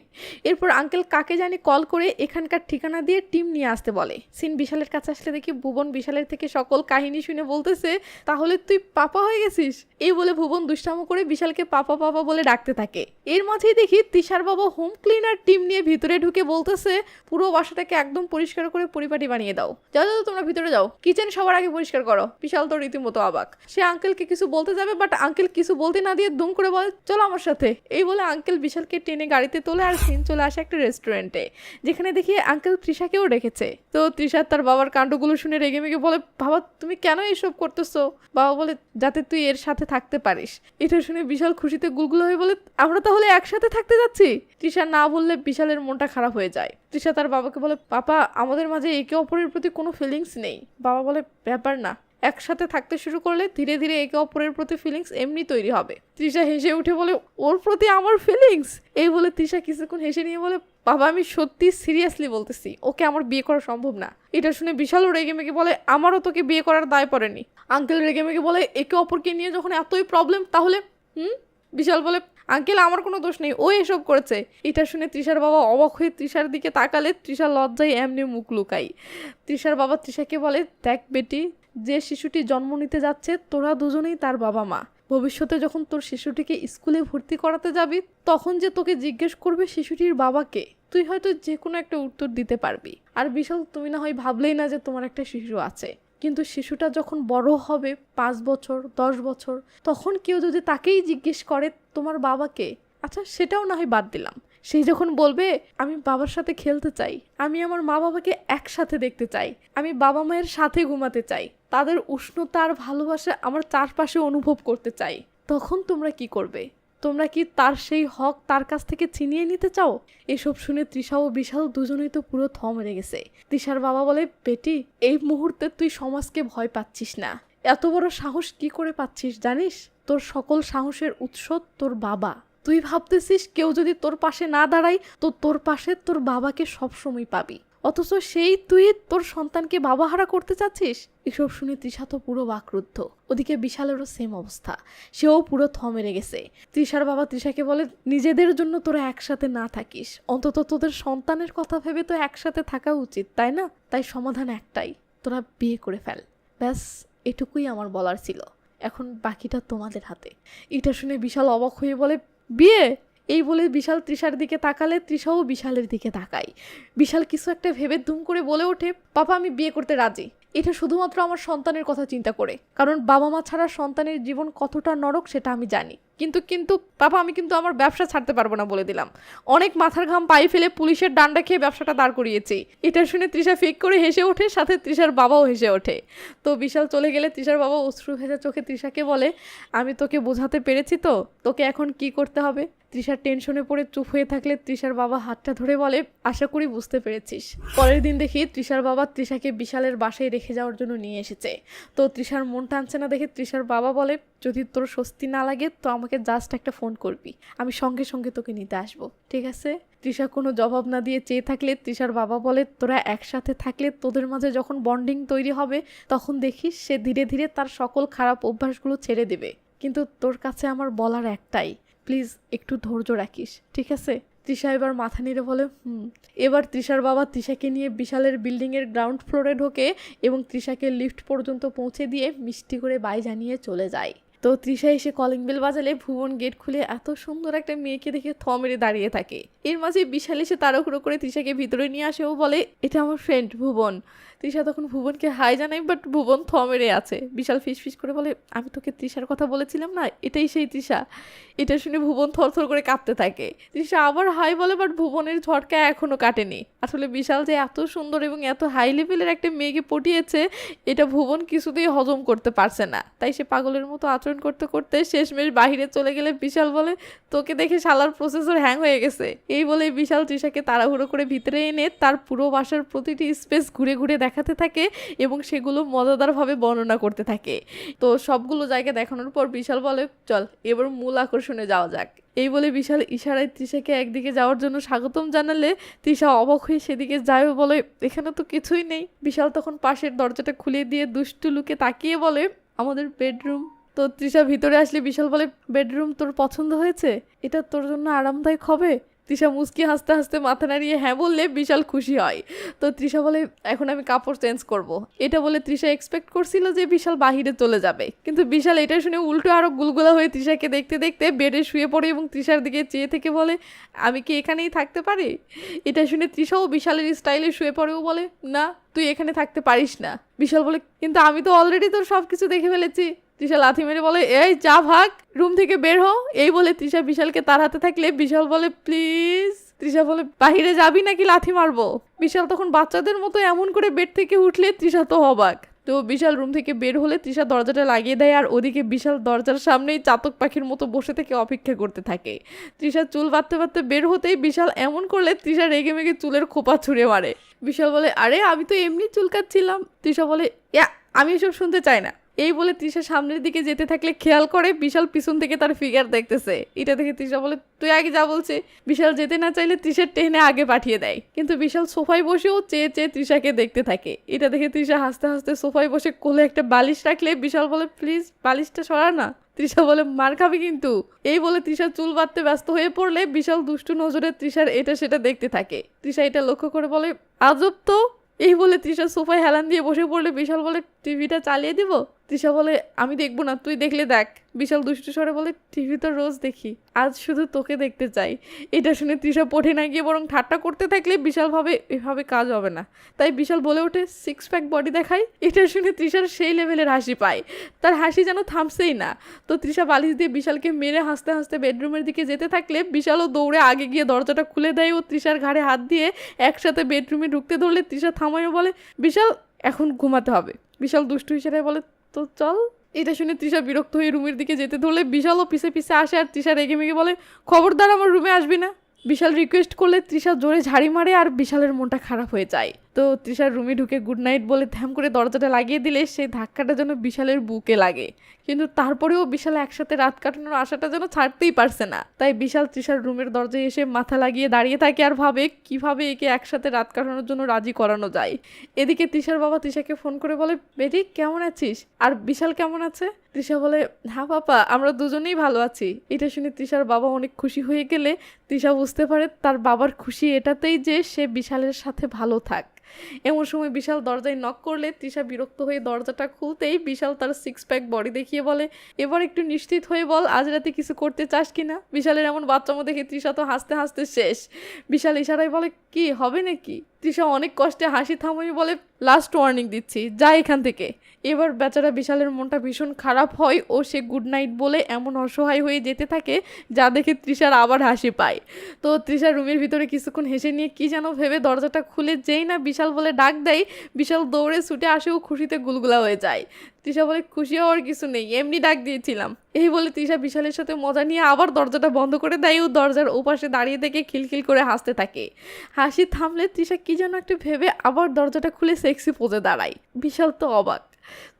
এরপর আঙ্কেল কাকে জানি কল করে এখানকার ঠিকানা দিয়ে টিম নিয়ে আসতে বলে। সিন বিশালের কাছে আসলে দেখি ভুবন বিশালের থেকে সকল কাহিনী শুনে বলতেছে তাহলে তুই পাপা হয়ে গেছিস। এই বলে ভুবন দুষ্টামো করে বিশালকে পাপা পাপা বলে ডাকতে থাকে। এর মাঝেই দেখি তৃষার বাবা হোম ক্লিনার টিম নিয়ে ভিতরে ঢুকে বলতেছে পুরো বাসাটাকে একদম পরিষ্কার করে পরিপাটি বানিয়ে দাও। যাও যাও তোমরা ভিতরে যাও, কিচেন সবার আগে পরিষ্কার করো। বিশাল তো রীতিমতো অবাক, সে আঙ্কেলকে কিছু বলতে যাবে বাট আঙ্কেল কিছু বলতে না দিয়ে দুম করে বলে চলো আমার সাথে। এই বলে আঙ্কেল বিশালকে টেনে গাড়িতে তোলে আর সিন চলে আসে একটা রেস্টুরেন্টে, যেখানে দেখি আঙ্কেল তৃষাকেও রেখেছে। তো তৃষা তার বাবার কাণ্ডগুলো শুনে রেগে মেগে বলে বাবা তুমি কেন এইসব করতেছো? বাবা বলে যাতে তুই এর সাথে থাকতে পারিস। এটা শুনে বিশাল খুশিতে গুলগুলো হয়ে বলে আমরা তাহলে একসাথে থাকতে যাচ্ছি। তৃষা না বললে বিশালের মনটা খারাপ হয়ে যায়। তৃষা তার বাবাকে বলে পাপা আমাদের মাঝে একে অপরের প্রতি কোনো ফিলিংস নেই। বাবা বলে ব্যাপার না, একসাথে থাকতে শুরু করলে ধীরে ধীরে একে অপরের প্রতি ফিলিংস এমনি তৈরি হবে। তৃষা হেসে উঠে বলে ওর প্রতি আমার ফিলিংস? এই বলে তৃষা কিছুক্ষণ হেসে নিয়ে বলে বাবা আমি সত্যি সিরিয়াসলি বলতেছি, ওকে আমার বিয়ে করা সম্ভব না। এটা শুনে বিশালও রেগে মেগে বলে আমারও তোকে বিয়ে করার দায় পড়েনি। আঙ্কেল রেগে মেগে বলে একে অপরকে নিয়ে যখন এতই প্রবলেম তাহলে বিশাল বলে আঙ্কেল আমার কোনো দোষ নেই, ও এসব করেছে। এটা শুনে তৃষার বাবা অবাক হয়ে তৃষার দিকে তাকালে তৃষা লজ্জায় এমনি মুখ লুকাই। তৃষার বাবা তৃষাকে বলে দেখ বেটি, যে শিশুটি জন্ম নিতে যাচ্ছে তোরা দুজনেই তার বাবা মা। ভবিষ্যতে যখন তোর শিশুটিকে স্কুলে ভর্তি করাতে যাবি তখন যে তোকে জিজ্ঞেস করবে শিশুটির বাবাকে, তুই হয়তো যে কোনো একটা উত্তর দিতে পারবি। আর বিশাল তুমি না হয় ভাবলেই না যে তোমার একটা শিশু আছে। কিন্তু শিশুটা যখন বড় হবে 5 বছর 10 বছর, তখন কেউ যদি তাকেই জিজ্ঞেস করে তোমার বাবাকে, আচ্ছা সেটাও না হয় বাদ দিলাম, সেই যখন বলবে আমি বাবার সাথে খেলতে চাই, আমি আমার মা বাবাকে একসাথে দেখতে চাই, আমি বাবা মায়ের সাথে ঘুমাতে চাই, তাদের উষ্ণতা আর ভালোবাসা আমার চারপাশে অনুভব করতে চাই, তখন তোমরা কি করবে? তোমরা কি তার সেই হক তার কাছ থেকে ছিনিয়ে নিতে চাও? এসব শুনে তৃষা ও বিশাল দুজনেই তো পুরো থ মেরে গেছে। তৃষার বাবা বলে, বেটি এই মুহূর্তে তুই সমাজকে ভয় পাচ্ছিস না, এত বড় সাহস কি করে পাচ্ছিস জানিস? তোর সকল সাহসের উৎস তোর বাবা। তুই ভাবতেছিস কেউ যদি তোর পাশে না দাঁড়ায় তো তোর পাশে তোর বাবাকে সবসময় পাবি, অথচ সেই তুই তোর সন্তানকে বাবাহারা করতে চাচ্ছিস। এসব শুনে তৃষা তো পুরো বাকরুদ্ধ। ওদিকে বিশালেরও সেম অবস্থা, সেও পুরো থ মেরে গেছে। তৃষার বাবা তৃষাকে বলে, নিজেদের জন্য তোরা একসাথে না থাকিস, অন্তত তোদের সন্তানের কথা ভেবে তো একসাথে থাকা উচিত, তাই না? তাই সমাধান একটাই, তোরা বিয়ে করে ফেল। ব্যাস এটুকুই আমার বলার ছিল, এখন বাকিটা তোমাদের হাতে। এটা শুনে বিশাল অবাক হয়ে বলে, বিয়ে? এই বলে বিশাল তৃষার দিকে তাকালে তৃষাও বিশালের দিকে তাকায়। বিশাল কিছু একটা ভেবে দুম করে বলে ওঠে, পাপা আমি বিয়ে করতে রাজি। এটা শুধুমাত্র আমার সন্তানের কথা চিন্তা করে, কারণ বাবা মা ছাড়া সন্তানের জীবন কতটা নরক সেটা আমি জানি। কিন্তু পাপা আমি কিন্তু আমার ব্যবসা ছাড়তে পারবো না বলে দিলাম। অনেক মাথার ঘাম পায়ে ফেলে পুলিশের ডান্ডা খেয়ে ব্যবসাটা দাঁড় করিয়েছি। এটা শুনে তৃষা ফেক করে হেসে ওঠে, সাথে তৃষার বাবাও হেসে ওঠে। তো বিশাল চলে গেলে তৃষার বাবা অশ্রু ভেজা চোখে তৃষাকে বলে, আমি তোকে বোঝাতে পেরেছি তো, তোকে এখন কি করতে হবে? তৃষার টেনশনে পড়ে চুপ হয়ে থাকলে তৃষার বাবা হাতটা ধরে বলে, আশা করি বুঝতে পেরেছিস। পরের দিন দেখি তৃষার বাবা তৃষাকে বিশালের বাসায় রেখে যাওয়ার জন্য নিয়ে এসেছে। তো তৃষার মন টানছে না দেখে তৃষার বাবা বলে, যদি তোর স্বস্তি না লাগে তো আমাকে জাস্ট একটা ফোন করবি, আমি সঙ্গে সঙ্গে তোকে নিতে আসবো, ঠিক আছে? তৃষা কোনো জবাব না দিয়ে চেয়ে থাকলে তৃষার বাবা বলে, তোরা একসাথে থাকলে তোদের মাঝে যখন বন্ডিং তৈরি হবে তখন দেখিস সে ধীরে ধীরে তার সকল খারাপ অভ্যাসগুলো ছেড়ে দেবে। কিন্তু তোর কাছে আমার বলার একটাই, প্লিজ একটু ধৈর্য রাখিস, ঠিক আছে? তৃষা এবার মাথা নেড়ে বলে এবার তৃষার বাবা তৃষাকে নিয়ে বিশালের বিল্ডিংয়ের গ্রাউন্ড ফ্লোরে ঢোকে এবং তৃষাকে লিফট পর্যন্ত পৌঁছে দিয়ে মিষ্টি করে বাই জানিয়ে চলে যায়। তো তৃষা এসে কলিং বেল বাজালে ভুবন গেট খুলে এত সুন্দর একটা মেয়েকে দেখে থ মেরে দাঁড়িয়ে থাকে। এর মাঝে বিশাল এসে তাড়াহুড়ো করে তৃষাকে ভিতরে নিয়ে আসে ও বলে, এটা আমার ফ্রেন্ড ভুবন। তৃষা তখন ভুবনকে হাই জানাই, বাট ভুবন থ মেরে আছে। বিশাল ফিস করে বলে, আমি তোকে তৃষার কথা বলেছিলাম না, এটাই সেই তৃষা। এটা শুনে ভুবন থরথর করে কাঁপতে থাকে। তৃষা আবার হাই বলে, বাট ভুবনের ঝটকা এখনো কাটেনি। আসলে বিশাল যে এত সুন্দর এবং এত হাই লেভেলের একটা মেয়েকে পটিয়েছে এটা ভুবন কিছুতেই হজম করতে পারছে না। তাই সে পাগলের মতো আচরণ করতে করতে শেষমেশ বাহিরে চলে গেলে বিশাল বলে, তোকে দেখে শালার প্রসেসর হ্যাং হয়ে গেছে। এই বলে বিশাল তৃষাকে তাড়াহুড়ো করে ভিতরে এনে তার পুরো বাসার প্রতিটি স্পেস ঘুরে ঘুরে দেখাতে থাকে এবং সেগুলো মজাদারভাবে বর্ণনা করতে থাকে। তো সবগুলো জায়গা দেখানোর পর বিশাল বলে, চল এবার মূল আকর্ষণে যাওয়া যাক। এই বলে বিশাল ইশারায় তৃষাকে একদিকে যাওয়ার জন্য স্বাগতম জানালে তৃষা অবাক হয়ে সেদিকে যায় ও বলে, এখানে তো কিছুই নেই। বিশাল তখন পাশের দরজাটা খুলে দিয়ে দুষ্টু লুকে তাকিয়ে বলে, আমাদের বেডরুম। তো তৃষা ভিতরে আসলে বিশাল বলে, বেডরুম তোর পছন্দ হয়েছে? এটা তোর জন্য আরামদায়ক হবে? তৃষা মুচকি হাসতে হাসতে মাথা নাড়িয়ে হ্যাঁ বললে বিশাল খুশি হয়। তো তৃষা বলে, এখন আমি কাপড় চেঞ্জ করব। এটা বলে তৃষা এক্সপেক্ট করছিল যে বিশাল বাহিরে চলে যাবে, কিন্তু বিশাল এটা শুনে উল্টো আরো গুলগুলা হয়ে তৃষাকে দেখতে দেখতে বেডে শুয়ে পড়ে এবং তৃষার দিকে চেয়ে থেকে বলে, আমি কি এখানেই থাকতে পারি? এটা শুনে তৃষাও বিশালের স্টাইলে শুয়ে পড়েও বলে, না তুই এখানে থাকতে পারিস না। বিশাল বলে, কিন্তু আমি তো অলরেডি তোর সবকিছু দেখে ফেলেছি। তৃষা লাথি মেরে বলে, এই যা ভাগ, রুম থেকে বের হো। এই বলে তৃষা বিশালকে তার হাতে থাকলে বিশাল বলে, প্লিজ। তৃষা বলে, বাহিরে যাবি নাকি লাথি মারবো? বিশাল তখন বাচ্চাদের মতো এমন করে বেড থেকে উঠলে তৃষা তো অবাক। তো বিশাল রুম থেকে বের হলে তৃষা দরজাটা লাগিয়ে দেয় আর ওদিকে বিশাল দরজার সামনেই চাতক পাখির মতো বসে থেকে অপেক্ষা করতে থাকে। তৃষা চুল বাঁধতে বাঁধতে বের হতেই বিশাল এমন করলে তৃষা রেগে মেগে চুলের খোপা ছুঁড়ে মারে। বিশাল বলে, আরে আমি তো এমনি চুল কাটছিলাম। তৃষা বলে, আমি এসব শুনতে চাই না। এই বলে তৃষা সামনের দিকে যেতে থাকলে খেয়াল করে বিশাল পিছন থেকে তার ফিগার দেখতেছে। এটা দেখে তৃষা বলে, তুই আগে যা বলছে। বিশাল যেতে না চাইলে তৃষার টেনে আগে পাঠিয়ে দেয়, কিন্তু বিশাল সোফায় বসেও চেয়ে চেয়ে তৃষাকে দেখতে থাকে। এটা দেখে তৃষা হাসতে হাসতে সোফায় বসে কোলে একটা বালিশ রাখলে বিশাল বলে, প্লিজ বালিশটা সরা না। তৃষা বলে, মার খাবি কিন্তু। এই বলে তৃষা চুল বাঁধতে ব্যস্ত হয়ে পড়লে বিশাল দুষ্টু নজরে তৃষার এটা সেটা দেখতে থাকে। তৃষা এটা লক্ষ্য করে বলে, আজব তো। এই বলে তৃষা সোফায় হেলান দিয়ে বসে পড়লে বিশাল বলে, টিভিটা চালিয়ে দিব? তৃষা বলে আমি দেখবো না, তুই দেখলে দেখ। বিশাল দুষ্টু স্বরে বলে টিভি তো রোজ দেখি, আজ শুধু তোকে দেখতে চাই। এটা শুনে তৃষা পড়ে না গিয়ে বরং ঠাট্টা করতে থাকলে বিশাল ভাবে এভাবে কাজ হবে না, তাই বিশাল বলে ওঠে 6 প্যাক বডি দেখাই। এটা শুনে তৃষার সেই লেভেলের হাসি পায়, তার হাসি যেন থামছেই না। তো তৃষা বালিশ দিয়ে বিশালকে মেরে হাসতে হাসতে বেডরুমের দিকে যেতে থাকলে বিশালও দৌড়ে আগে গিয়ে দরজাটা খুলে দেয় ও তৃষার ঘাড়ে হাত দিয়ে একসাথে বেডরুমে ঢুকতে ধরলে তৃষা থামায় বলে বিশাল এখন ঘুমাতে হবে। বিশাল দুষ্টু হিসেবে বলে তো চল। এটা শুনে তৃষা বিরক্ত হয়ে রুমের দিকে যেতে ধরলে বিশালও পিছে পিছে আসে আর তৃষা রেগে মেগে বলে খবরদার আমার রুমে আসবি না। বিশাল রিকোয়েস্ট করলে তৃষা জোরে ঝাড়ি মারে আর বিশালের মনটা খারাপ হয়ে যায়। তো তৃষার রুমে ঢুকে গুড নাইট বলে ধ্যাম করে দরজাটা লাগিয়ে দিলে সেই ধাক্কাটা যেন বিশালের বুকে লাগে, কিন্তু তারপরেও বিশাল একসাথে রাত কাটানোর আশাটা যেন ছাড়তেই পারছে না। তাই বিশাল তৃষার রুমের দরজায় এসে মাথা লাগিয়ে দাঁড়িয়ে থাকে আর ভাবে কিভাবে একে একসাথে রাত কাটানোর জন্য রাজি করানো যায়। এদিকে তৃষার বাবা তৃষাকে ফোন করে বলে বেটি কেমন আছিস, আর বিশাল কেমন আছে? তৃষা বলে হ্যাঁ পাপা আমরা দুজনেই ভালো আছি। এটা শুনে তৃষার বাবা অনেক খুশি হয়ে গেলে তৃষা বুঝতে পারে তার বাবার খুশি এটাতেই যে সে বিশালের সাথে ভালো থাক। এমন সময় বিশাল দরজায় নক করলে তৃষা বিরক্ত হয়ে দরজাটা খুলতেই বিশাল তার 6 প্যাক বডি দেখিয়ে বলে এবার একটু নিশ্চিত হয়ে বল আজ রাতে কিছু করতে চাস কিনা। বিশালের এমন বাচ্চামো দেখে তৃষা তো হাসতে হাসতে শেষ। বিশাল ইশারায় বলে কি হবে নাকি? তৃষা অনেক কষ্টে হাসি থামিয়ে বলে লাস্ট ওয়ার্নিং দিচ্ছি, যা এখান থেকে। এবার বেচারা বিশালের মনটা ভীষণ খারাপ হয় ও সে গুড নাইট বলে এমন অসহায় হয়ে যেতে থাকে যা দেখে তৃষার আবার হাসি পায়। তো তৃষা রুমের ভিতরে কিছুক্ষণ হেসে নিয়ে কি যেন ভেবে দরজাটা খুলে যেই না বিশাল বলে ডাক দেয়, বিশাল দৌড়ে ছুটে আসেও খুশিতে গুলগুলা হয়ে যায়। তৃষা বলে খুশি হওয়ার কিছু নেই, এমনি ডাক দিয়েছিলাম। এই বলে তৃষা বিশালের সাথে মজা নিয়ে আবার দরজাটা বন্ধ করে দেয় ও দরজার ওপাশে দাঁড়িয়ে থেকে খিলখিল করে হাসতে থাকে। হাসি থামলে তৃষা কি যেন একটা ভেবে আবার দরজাটা খুলে সেক্সি পোজে দাঁড়ায়। বিশাল তো অবাক।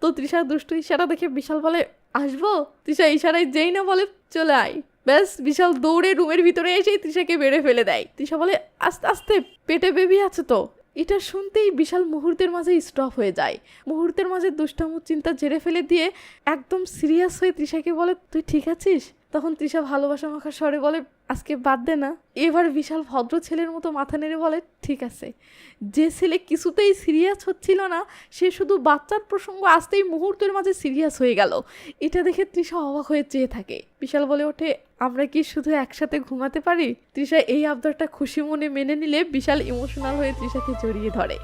তো তৃষার দুষ্টু ইশারা দেখে বিশাল বলে আসবো। তৃষা ইশারায় যেই না বলে চলে আয়। ব্যাস বিশাল দৌড়ে রুমের ভিতরে এসেই তৃষাকে বেড়ে ফেলে দেয়। তৃষা বলে আস্তে আস্তে, পেটে বেবি আছে তো। এটা শুনতেই বিশাল মুহূর্তের মাঝে স্টপ হয়ে যায়। মুহূর্তের মাঝে দুষ্টামুর চিন্তা ঝেড়ে ফেলে দিয়ে একদম সিরিয়াস হয়ে তৃষাকে বলে তুই ঠিক আছিস? তখন তৃষা ভালোবাসা মাখা স্বরে বলে আজকে বাদ দে না। এবার বিশাল ভদ্র ছেলের মতো মাথা নেড়ে বলে ঠিক আছে। যে ছেলে কিছুতেই সিরিয়াস হচ্ছিল না সে শুধু বাচ্চার প্রসঙ্গ আসতেই মুহূর্তের মাঝে সিরিয়াস হয়ে গেল। এটা দেখে তৃষা অবাক হয়ে চেয়ে থাকে। বিশাল বলে ওঠে আমরা কি শুধু একসাথে ঘুমাতে পারি? তৃষা এই আবদারটা খুশি মনে মেনে নিলে বিশাল ইমোশনাল হয়ে তৃষাকে জড়িয়ে ধরে।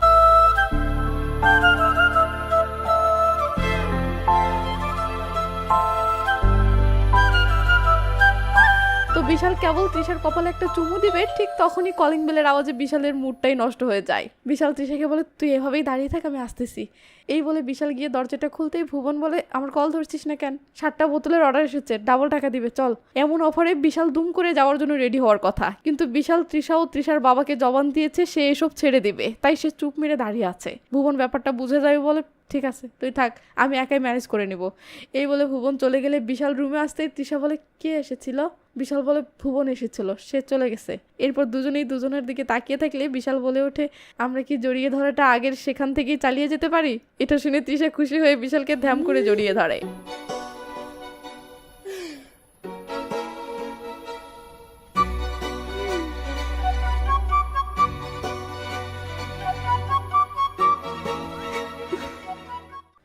তো বিশাল কেবল তৃষার কপালে একটা চুমু দিবে ঠিক তখনই কলিং বেলের আওয়াজে বিশালের মুডটাই নষ্ট হয়ে যায়। বিশাল তৃষাকে বলে তুই এভাবেই দাঁড়িয়ে থাক, আমি আসতেছি। এই বলে বিশাল গিয়ে দরজাটা খুলতেই ভুবন বলে আমার কল ধরছিস না কেন? 7টা বোতলের অর্ডার এসেছে, ডাবল টাকা দিবে, চল। এমন অফারে বিশাল দুম করে যাওয়ার জন্য রেডি হওয়ার কথা, কিন্তু বিশাল তৃষা ও তৃষার বাবাকে জবান দিয়েছে সে এসব ছেড়ে দিবে, তাই সে চুপ মেরে দাঁড়িয়ে আছে। ভুবন ব্যাপারটা বুঝে যায় বলে ঠিক আছে তুই থাক, আমি একাই ম্যানেজ করে নিব। এই বলে ভুবন চলে গেলে বিশাল রুমে আসতেই তৃষা বলে কে এসেছিল? বিশাল বলে ভুবন এসেছিল, সে চলে গেছে। এরপর দুজনেই দুজনের দিকে তাকিয়ে থাকলে বিশাল বলে ওঠে আমরা কি জড়িয়ে ধরাটা আগের সেখান থেকেই চালিয়ে যেতে পারি? এটা শুনে তৃষা খুশি হয়ে বিশালকে ধ্যাম করে জড়িয়ে ধরে।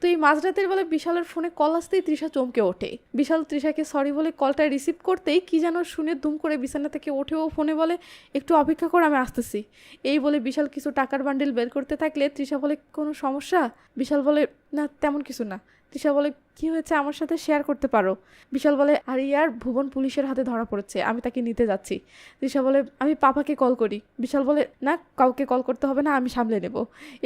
তো এই মাঝরাতের বেলা বিশালের ফোনে কল আসতেই তৃষা চমকে ওঠে। বিশাল তৃষাকে সরি বলে কলটা রিসিভ করতেই কি যেন শুনে দুম করে বিছানা থেকে ওঠেও ফোনে বলে একটু অপেক্ষা কর, আমি আসতেছি। এই বলে বিশাল কিছু টাকার বান্ডিল বের করতে থাকলে তৃষা বলে কোনো সমস্যা? বিশাল বলে না তেমন কিছু না। তৃষা বলে কি হয়েছে আমার সাথে শেয়ার করতে পারো। বিশাল বলে আর ইয়ার ভুবন পুলিশের হাতে ধরা পড়েছে, আমি তাকে নিতে যাচ্ছি। তৃষা বলে আমি পাপাকে কল করি। বিশাল বলে না কাউকে কল করতে হবে না, আমি সামলে নেব।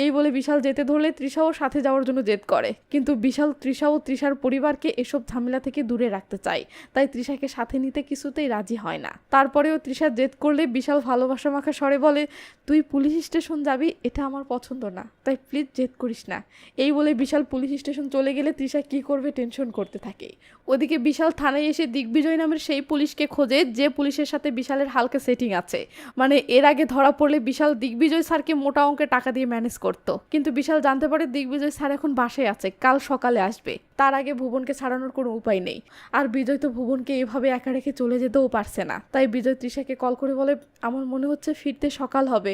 এই বলে বিশাল যেতে ধরলে তৃষাও সাথে যাওয়ার জন্য জেদ করে, কিন্তু বিশাল তৃষা ও তৃষার পরিবারকে এসব ঝামেলা থেকে দূরে রাখতে চায়, তাই তৃষাকে সাথে নিতে কিছুতেই রাজি হয় না। তারপরেও তৃষা জেদ করলে বিশাল ভালোবাসা মাখা স্বরে বলে তুই পুলিশ স্টেশন যাবি, এটা আমার পছন্দ না, তাই প্লিজ জেদ করিস না। এই বলে বিশাল পুলিশ স্টেশন চলে গেলে তৃষা কি করবে টেনশন করতে থাকে। ওদিকে বিশাল থানায় এসে দিগ্বিজয় নামের সেই পুলিশকে খোঁজে যে পুলিশের সাথে বিশালের হালকা সেটিং আছে, মানে এর আগে ধরা পড়লে বিশাল দিগ্বিজয় স্যারকে মোটা অঙ্কের টাকা দিয়ে ম্যানেজ করত। কিন্তু বিশাল জানতে পারে দিগ্বিজয় স্যার এখন বাসায় আছে, কাল সকালে আসবে। তার আগে ভুবনকে ছাড়ানোর কোনো উপায় নেই, আর বিজয় তো ভুবনকে এভাবে একা রেখে চলে যেতেও পারছে না। তাই বিজয় তৃষাকে কল করে বলে আমার মনে হচ্ছে ফিরতে সকাল হবে,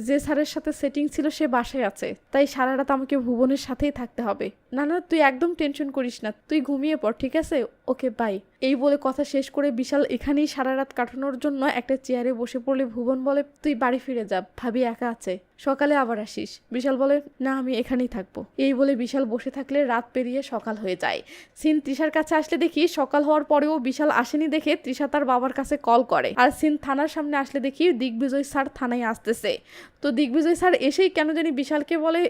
যে স্যারের সাথে সেটিং ছিল সে বাসায় আছে, তাই সারা রাত আমাকে ভুবনের সাথেই থাকতে হবে। না না তুই একদম একদম টেনশন করিস না, তুই ঘুমিয়ে পড়, ঠিক আছে? Okay bye. এই বলে কথা শেষ করে বিশাল এখানেই সারা রাত কাটানোর জন্য একটা চেয়ারে বসে পড়লে ভুবন বলে, তুই বাড়ি ফিরে যা, ভাবি একা আছে, সকালে আবার আসিস। বিশাল বলে, না আমি এখানেই থাকবো। এই বলে বিশাল বসে থাকলে রাত পেরিয়ে সকাল হয়ে যায়। সিন তৃষার কাছে আসলে দেখি সকাল হওয়ার পরেও বিশাল আসেনি দেখে তৃষা তার বাবার কাছে কল করে। আর সিন থানার সামনে আসলে দেখি দিগ্বিজয় স্যার থানায় আসতেছে। তো দিগ্বিজয় স্যার এসেই কেন জানি বিশালকে বলে,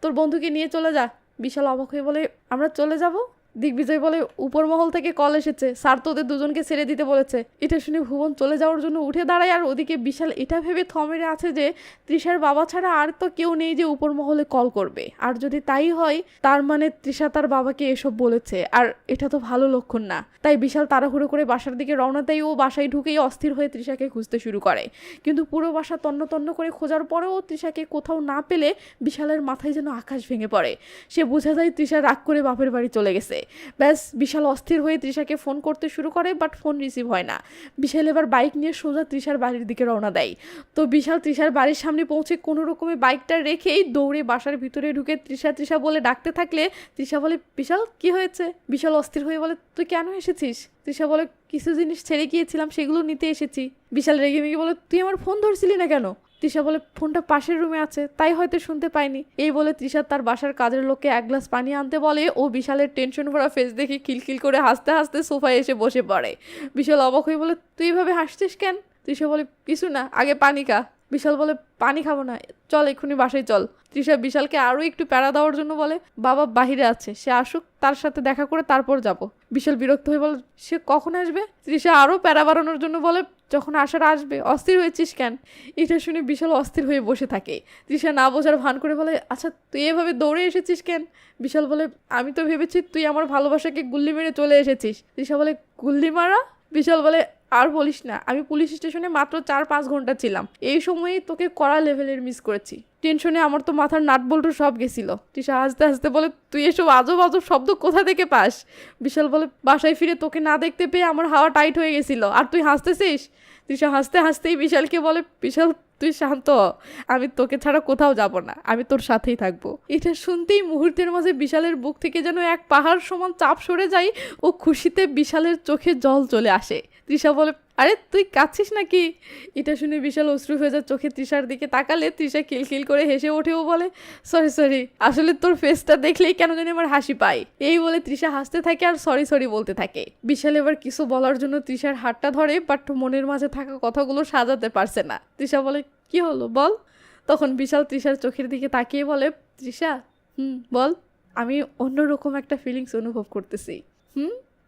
তোর বন্ধুকে নিয়ে চলে যা। বিশাল অবাক হয়ে বলে, আমরা চলে যাব? দিগ্বিজয় বলে, উপর মহল থেকে কল এসেছে, স্যার তোদের দুজনকে ছেড়ে দিতে বলেছে। এটা শুনে ভুবন চলে যাওয়ার জন্য উঠে দাঁড়ায়। আর ওদিকে বিশাল এটা ভেবে থমেরে আছে যে তৃষার বাবা ছাড়া আর তো কেউ নেই যে উপর মহলে কল করবে। আর যদি তাই হয় তার মানে তৃষা তার বাবাকে এসব বলেছে, আর এটা তো ভালো লক্ষণ না। তাই বিশাল তাড়াহুড়ো করে বাসার দিকে রওনা দেয়। ও বাসায় ঢুকেই অস্থির হয়ে তৃষাকে খুঁজতে শুরু করে। কিন্তু পুরো বাসা তন্ন তন্ন করে খোঁজার পরেও তৃষাকে কোথাও না পেলে বিশালের মাথায় যেন আকাশ ভেঙে পড়ে। সে বোঝা যায় তৃষা রাগ করে বাপের বাড়ি চলে গেছে। ব্যাস বিশাল অস্থির হয়ে তৃষাকে ফোন করতে শুরু করে, বাট ফোন রিসিভ হয় না। বিশাল এবার বাইক নিয়ে সোজা তৃষার বাড়ির দিকে রওনা দেয়। তো বিশাল তৃষার বাড়ির সামনে পৌঁছে কোনো রকমে বাইকটা রেখেই দৌড়ে বাসার ভিতরে ঢুকে তৃষা তৃষা বলে ডাকতে থাকলে তৃষা বলে, বিশাল কি হয়েছে? বিশাল অস্থির হয়ে বলে, তুই কেন এসেছিস? তৃষা বলে, কিছু জিনিস ছেড়ে গিয়েছিলাম, সেগুলো নিতে এসেছি। বিশাল রেগে মেগে বলে, তুই আমার ফোন ধরছিলি না কেন? তৃষা বলে, ফোনটা পাশের রুমে আছে, তাই হয়তো শুনতে পাইনি। এই বলে তৃষা তার বাসার কাজের লোককে এক গ্লাস পানি আনতে বলে। ও বিশালের টেনশন ভরা ফেস দেখে খিলখিল করে হাসতে হাসতে সোফায় এসে বসে পড়ে। বিশাল অবাক হয়ে বলে, তুই এভাবে হাসছিস কেন? তৃষা বলে, কিছু না, আগে পানি খা। বিশাল বলে, পানি খাবো না, চল এক্ষুনি বাসায় চল। তৃষা বিশালকে আরও একটু প্যারা দেওয়ার জন্য বলে, বাবা বাহিরে আছে, সে আসুক, তার সাথে দেখা করে তারপর যাব। বিশাল বিরক্ত হয়ে বলে, সে কখন আসবে? তৃষা আরও প্যারা বাড়ানোর জন্য বলে, যখন আসার আসবে, অস্থির হয়েছিস কেন? এটা শুনে বিশাল অস্থির হয়ে বসে থাকে। তৃষা না বোঝার ভান করে বলে, আচ্ছা তুই এভাবে দৌড়ে এসেছিস কেন? বিশাল বলে, আমি তো ভেবেছি তুই আমার ভালোবাসাকে গুল্লি মেরে চলে এসেছিস। তৃষা বলে, গুল্লি মারা? বিশাল বলে, আর বলিস না, আমি পুলিশ স্টেশনে মাত্র 4-5 ঘন্টা ছিলাম, এই সময়েই তোকে কড়া লেভেলের মিস করেছি। টেনশনে আমার তো মাথার নাট বল্টু সব গেছিল। তৃষা হাসতে হাসতে বলে, তুই এসব আজব আজব শব্দ কোথা থেকে পাস? বিশাল বলে, বাসায় ফিরে তোকে না দেখতে পেয়ে আমার হাওয়া টাইট হয়ে গেছিল, আর তুই হাসতেছিস? তৃষা হাসতে হাসতেই বিশালকে বলে, বিশাল তুই শান্ত হ, আমি তোকে ছাড়া কোথাও যাব না, আমি তোর সাথেই থাকবো। এটা শুনতেই মুহূর্তের মাঝে বিশালের বুক থেকে যেন এক পাহাড় সমান চাপ সরে যায়। ও খুশিতে বিশালের চোখে জল চলে আসে। তৃষা বলে, আরে তুই কাঁদছিস নাকি? এটা শুনে বিশাল অশ্রু হয়ে যায় চোখে তৃষার দিকে তাকালে তৃষা খিলখিল করে হেসে ওঠেও বলে, সরি, আসলে তোর ফেসটা দেখলেই কেন জানি আমার হাসি পায়। এই বলে তৃষা হাসতে থাকে আর সরি বলতে থাকে। বিশাল এবার কিছু বলার জন্য তৃষার হাতটা ধরে, বাট মনের মাঝে থাকা কথাগুলো সাজাতে পারছে না। তৃষা বলে, কি হলো বল? তখন বিশাল তৃষার চোখের দিকে তাকিয়ে বলে, তৃষা বল, আমি অন্যরকম একটা ফিলিংস অনুভব করতেছি।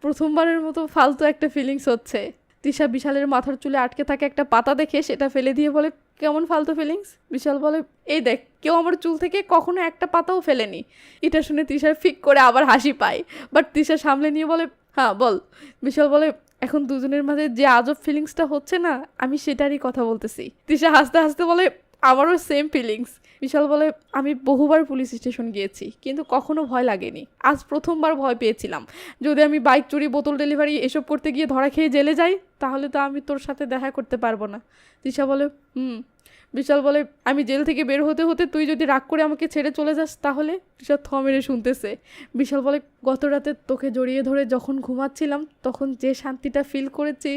প্রথমবারের মতো ফালতু একটা ফিলিংস হচ্ছে। তৃষা বিশালের মাথার চুলে আটকে থাকে একটা পাতা দেখে সেটা ফেলে দিয়ে বলে, কেমন ফালতু ফিলিংস? বিশাল বলে, এই দেখ, কেউ আমার চুল থেকে কখনো একটা পাতাও ফেলেনি। এটা শুনে তৃষার ফিক করে আবার হাসি পায়, বাট তৃষা সামলে নিয়ে বলে, হ্যাঁ বল। বিশাল বলে, এখন দুজনের মাঝে যে আজব ফিলিংসটা হচ্ছে না, আমি সেটারই কথা বলতেছি। তৃষা হাসতে হাসতে বলে, আমারও সেম ফিলিংস। বিশাল বলে, আমি বহুবার পুলিশ স্টেশন গিয়েছি, কিন্তু কখনো ভয় লাগেনি, আজ প্রথমবার ভয় পেয়েছিলাম। যদি আমি বাইক চুরি, বোতল ডেলিভারি এসব করতে গিয়ে ধরা খেয়ে জেলে যাই, তাহলে তো আমি তোর সাথে দেখা করতে পারবো না। তৃষা বলে, বিশাল বলে, আমি জেল থেকে বের হতে হতে তুই যদি রাগ করে আমাকে ছেড়ে চলে যাস তাহলে? তৃষা থ মেরে শুনতেছে। বিশাল বলে, গত রাতে তোকে জড়িয়ে ধরে যখন ঘুমাচ্ছিলাম তখন যে শান্তিটা ফিল করেছি,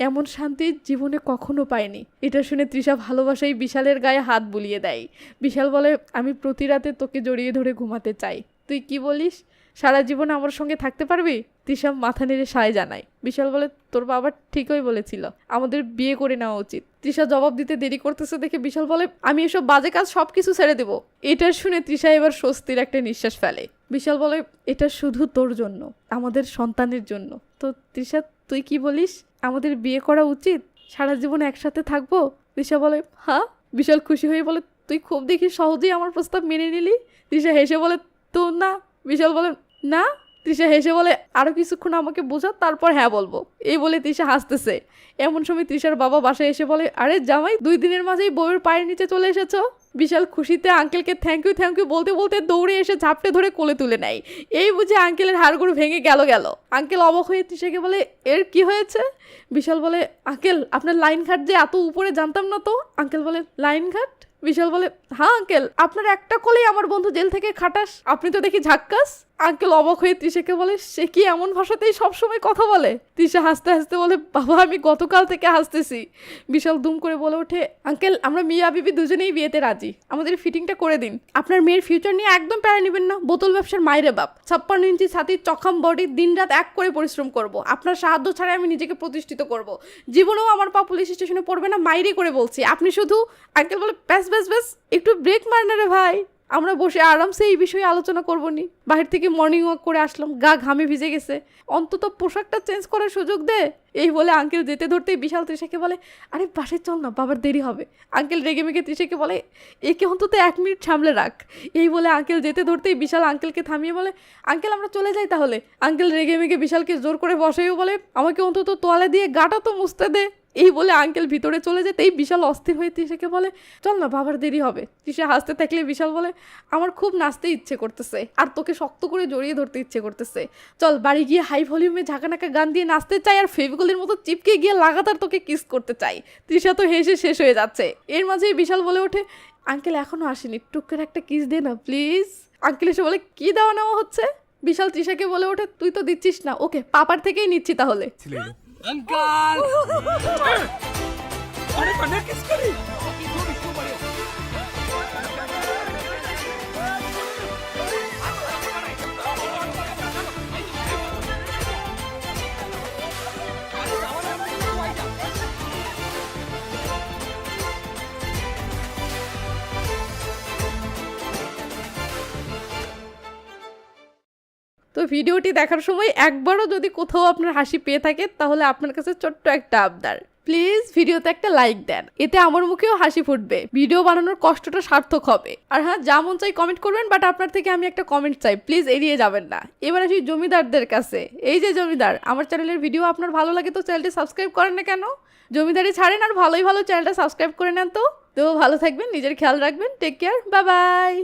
এমন শান্তি জীবনে কখনো পাইনি। এটা শুনে তৃষা ভালোবাসায় বিশালের গায়ে হাত বুলিয়ে দেয়। বিশাল বলে, আমি প্রতি রাতে তোকে জড়িয়ে ধরে ঘুমাতে চাই, তুই কি বলিস? সারা জীবন আমার সঙ্গে থাকতে পারবি? তৃষা মাথা নেড়ে সায় জানায়। বিশাল বলে, তোর বাবা ঠিকই বলেছিল, আমাদের বিয়ে করে নেওয়া উচিত। তৃষা জবাব দিতে দেরি করতেছে দেখে বিশাল বলে, আমি এসব বাজে কাজ সব কিছু ছেড়ে দেবো। এটা শুনে তৃষা এবার স্বস্তির একটা নিঃশ্বাস ফেলে। বিশাল বলে, এটা শুধু তোর জন্য, আমাদের সন্তানের জন্য। তো তৃষা তুই কি বলিস, আমাদের বিয়ে করা উচিত? সারা জীবন একসাথে থাকবো? তৃষা বলে, হ্যাঁ। বিশাল খুশি হয়ে বলে, তুই খুব দেখি সহজেই আমার প্রস্তাব মেনে নিলি। তৃষা হেসে বলে, তো না? বিশাল বলে, না। তৃষা হেসে বলে, আরো কিছুক্ষণ আমাকে বোঝা, তারপর হ্যাঁ বলবো। এই বলে তৃষা হাসতেছে। এমন সময় তৃষার বাবা বাসায় এসে বলে, আরে জামাই, 2 দিনের মাঝেই বউয়ের পায়ের নিচে চলে এসেছো। বিশাল খুশিতে আঙ্কেলকে থ্যাংক ইউ বলতে বলতে দৌড়ে এসে ঝাপটে ধরে কোলে তুলে নেয়। এই বুঝে আঙ্কেলের হাড়গোড় ভেঙে গেল। আঙ্কেল অবাক হয়ে তৃষাকে বলে, এর কি হয়েছে? বিশাল বলে, আঙ্কেল আপনার লাইন ঘাট যে এত উপরে জানতাম না তো। আঙ্কেল বলে, লাইন ঘাট? বিশাল বলে, হ্যাঁ আঙ্কেল, আপনার একটা কোলেই আমার বন্ধু জেল থেকে খাটাস, আপনি তো দেখি ঝাক্কাস। আঙ্কেল অবাক হয়ে তৃষাকে বলে, সে কি এমন ভাষাতেই সবসময় কথা বলে? তৃষা হাসতে হাসতে বলে, বাবা আমি গতকাল থেকে হাসতেছি। বিশাল দুম করে বলে ওঠে, আঙ্কেল আমরা মিয়া বিবি দুজনেই বিয়েতে রাজি, আমাদের ফিটিংটা করে দিন। আপনার মেয়ের ফিউচার নিয়ে একদম প্যারা নেবেন না, বোতল ব্যবসার মাইরে বাপ, 56 ইঞ্চি ছাতির চখাম বডি, দিনরাত এক করে পরিশ্রম করব, আপনার সাহায্য ছাড়াই আমি নিজেকে প্রতিষ্ঠিত করব, জীবনেও আমার পা পুলিশ স্টেশনে পড়বে না, মাইরি করে বলছি, আপনি শুধু। আঙ্কেল বলে, ব্যাস ব্যাস ব্যাস, একটু ব্রেক মার না রে ভাই, আমরা বসে আরামসে এই বিষয়ে আলোচনা করবো নি। বাহির থেকে মর্নিং ওয়াক করে আসলাম, গা ঘামে ভিজে গেছে, অন্তত পোশাকটা চেঞ্জ করার সুযোগ দে। এই বলে আঙ্কেল যেতে ধরতেই বিশাল তৃষাকে বলে, আরে বাসে চল না, বাবার দেরি হবে। আঙ্কেল রেগে মেগে তৃষাকে বলে, একে অন্তত 1 মিনিট সামলে রাখ। এই বলে আঙ্কেল যেতে ধরতেই বিশাল আঙ্কেলকে থামিয়ে বলে, আঙ্কেল আমরা চলে যাই তাহলে। আঙ্কেল রেগে মেগে বিশালকে জোর করে বসেও বলে, আমাকে অন্তত তোয়ালে দিয়ে গাটা তো মুছতে দে। এই বলে আঙ্কেল ভিতরে চলে যেতেই বিশাল অস্থির হয়ে তৃষাকে বলে, চল না বাবার দেরি হবে। তৃষা হাসতে থাকলে বিশাল বলে, আমার খুব নাচতে ইচ্ছে করতেছে আর তোকে শক্ত করে জড়িয়ে ধরতে ইচ্ছে করতেছে, চল বাড়ি গিয়ে হাই ভলিউমে ঝাঁকানাকা গান দিয়ে নাচতে চাই আর ফেভিকলের মতো চিপকে গিয়ে লাগাতার তোকে কিস করতে চাই। তৃষা তো হেসে শেষ হয়ে যাচ্ছে। এর মাঝেই বিশাল বলে ওঠে, আঙ্কেল এখনো আসেনি, টুক করে একটা কিস দে না প্লিজ। আঙ্কেল এসে বলে, কি দেওয়া নেওয়া হচ্ছে? বিশাল তৃষাকে বলে ওঠে, তুই তো দিচ্ছিস না, ওকে পাপার থেকেই নিচ্ছি তাহলে। अंकल अरे बना किस करी তো ভিডিওটি দেখার সময় একবারও যদি কোথাও আপনার হাসি পেয়ে থাকে তাহলে আপনার কাছে ছোট্ট একটা আবদার, প্লিজ ভিডিওতে একটা লাইক দেন, এতে আমার মুখেও হাসি ফুটবে, ভিডিও বানানোর কষ্টটা সার্থক হবে। আর হ্যাঁ, যা মন চাই কমেন্ট করবেন, বাট আপনার থেকে আমি একটা কমেন্ট চাই, প্লিজ এড়িয়ে যাবেন না। এবার আসি জমিদারদের কাছে। এই যে জমিদার, আমার চ্যানেলের ভিডিও আপনার ভালো লাগে তো চ্যানেলটি সাবস্ক্রাইব করেন না কেন? জমিদারি ছাড়েন আর ভালোই ভালো চ্যানেলটা সাবস্ক্রাইব করে নেন। তো ভালো থাকবেন, নিজের খেয়াল রাখবেন, টেক কেয়ার, বাই বাই।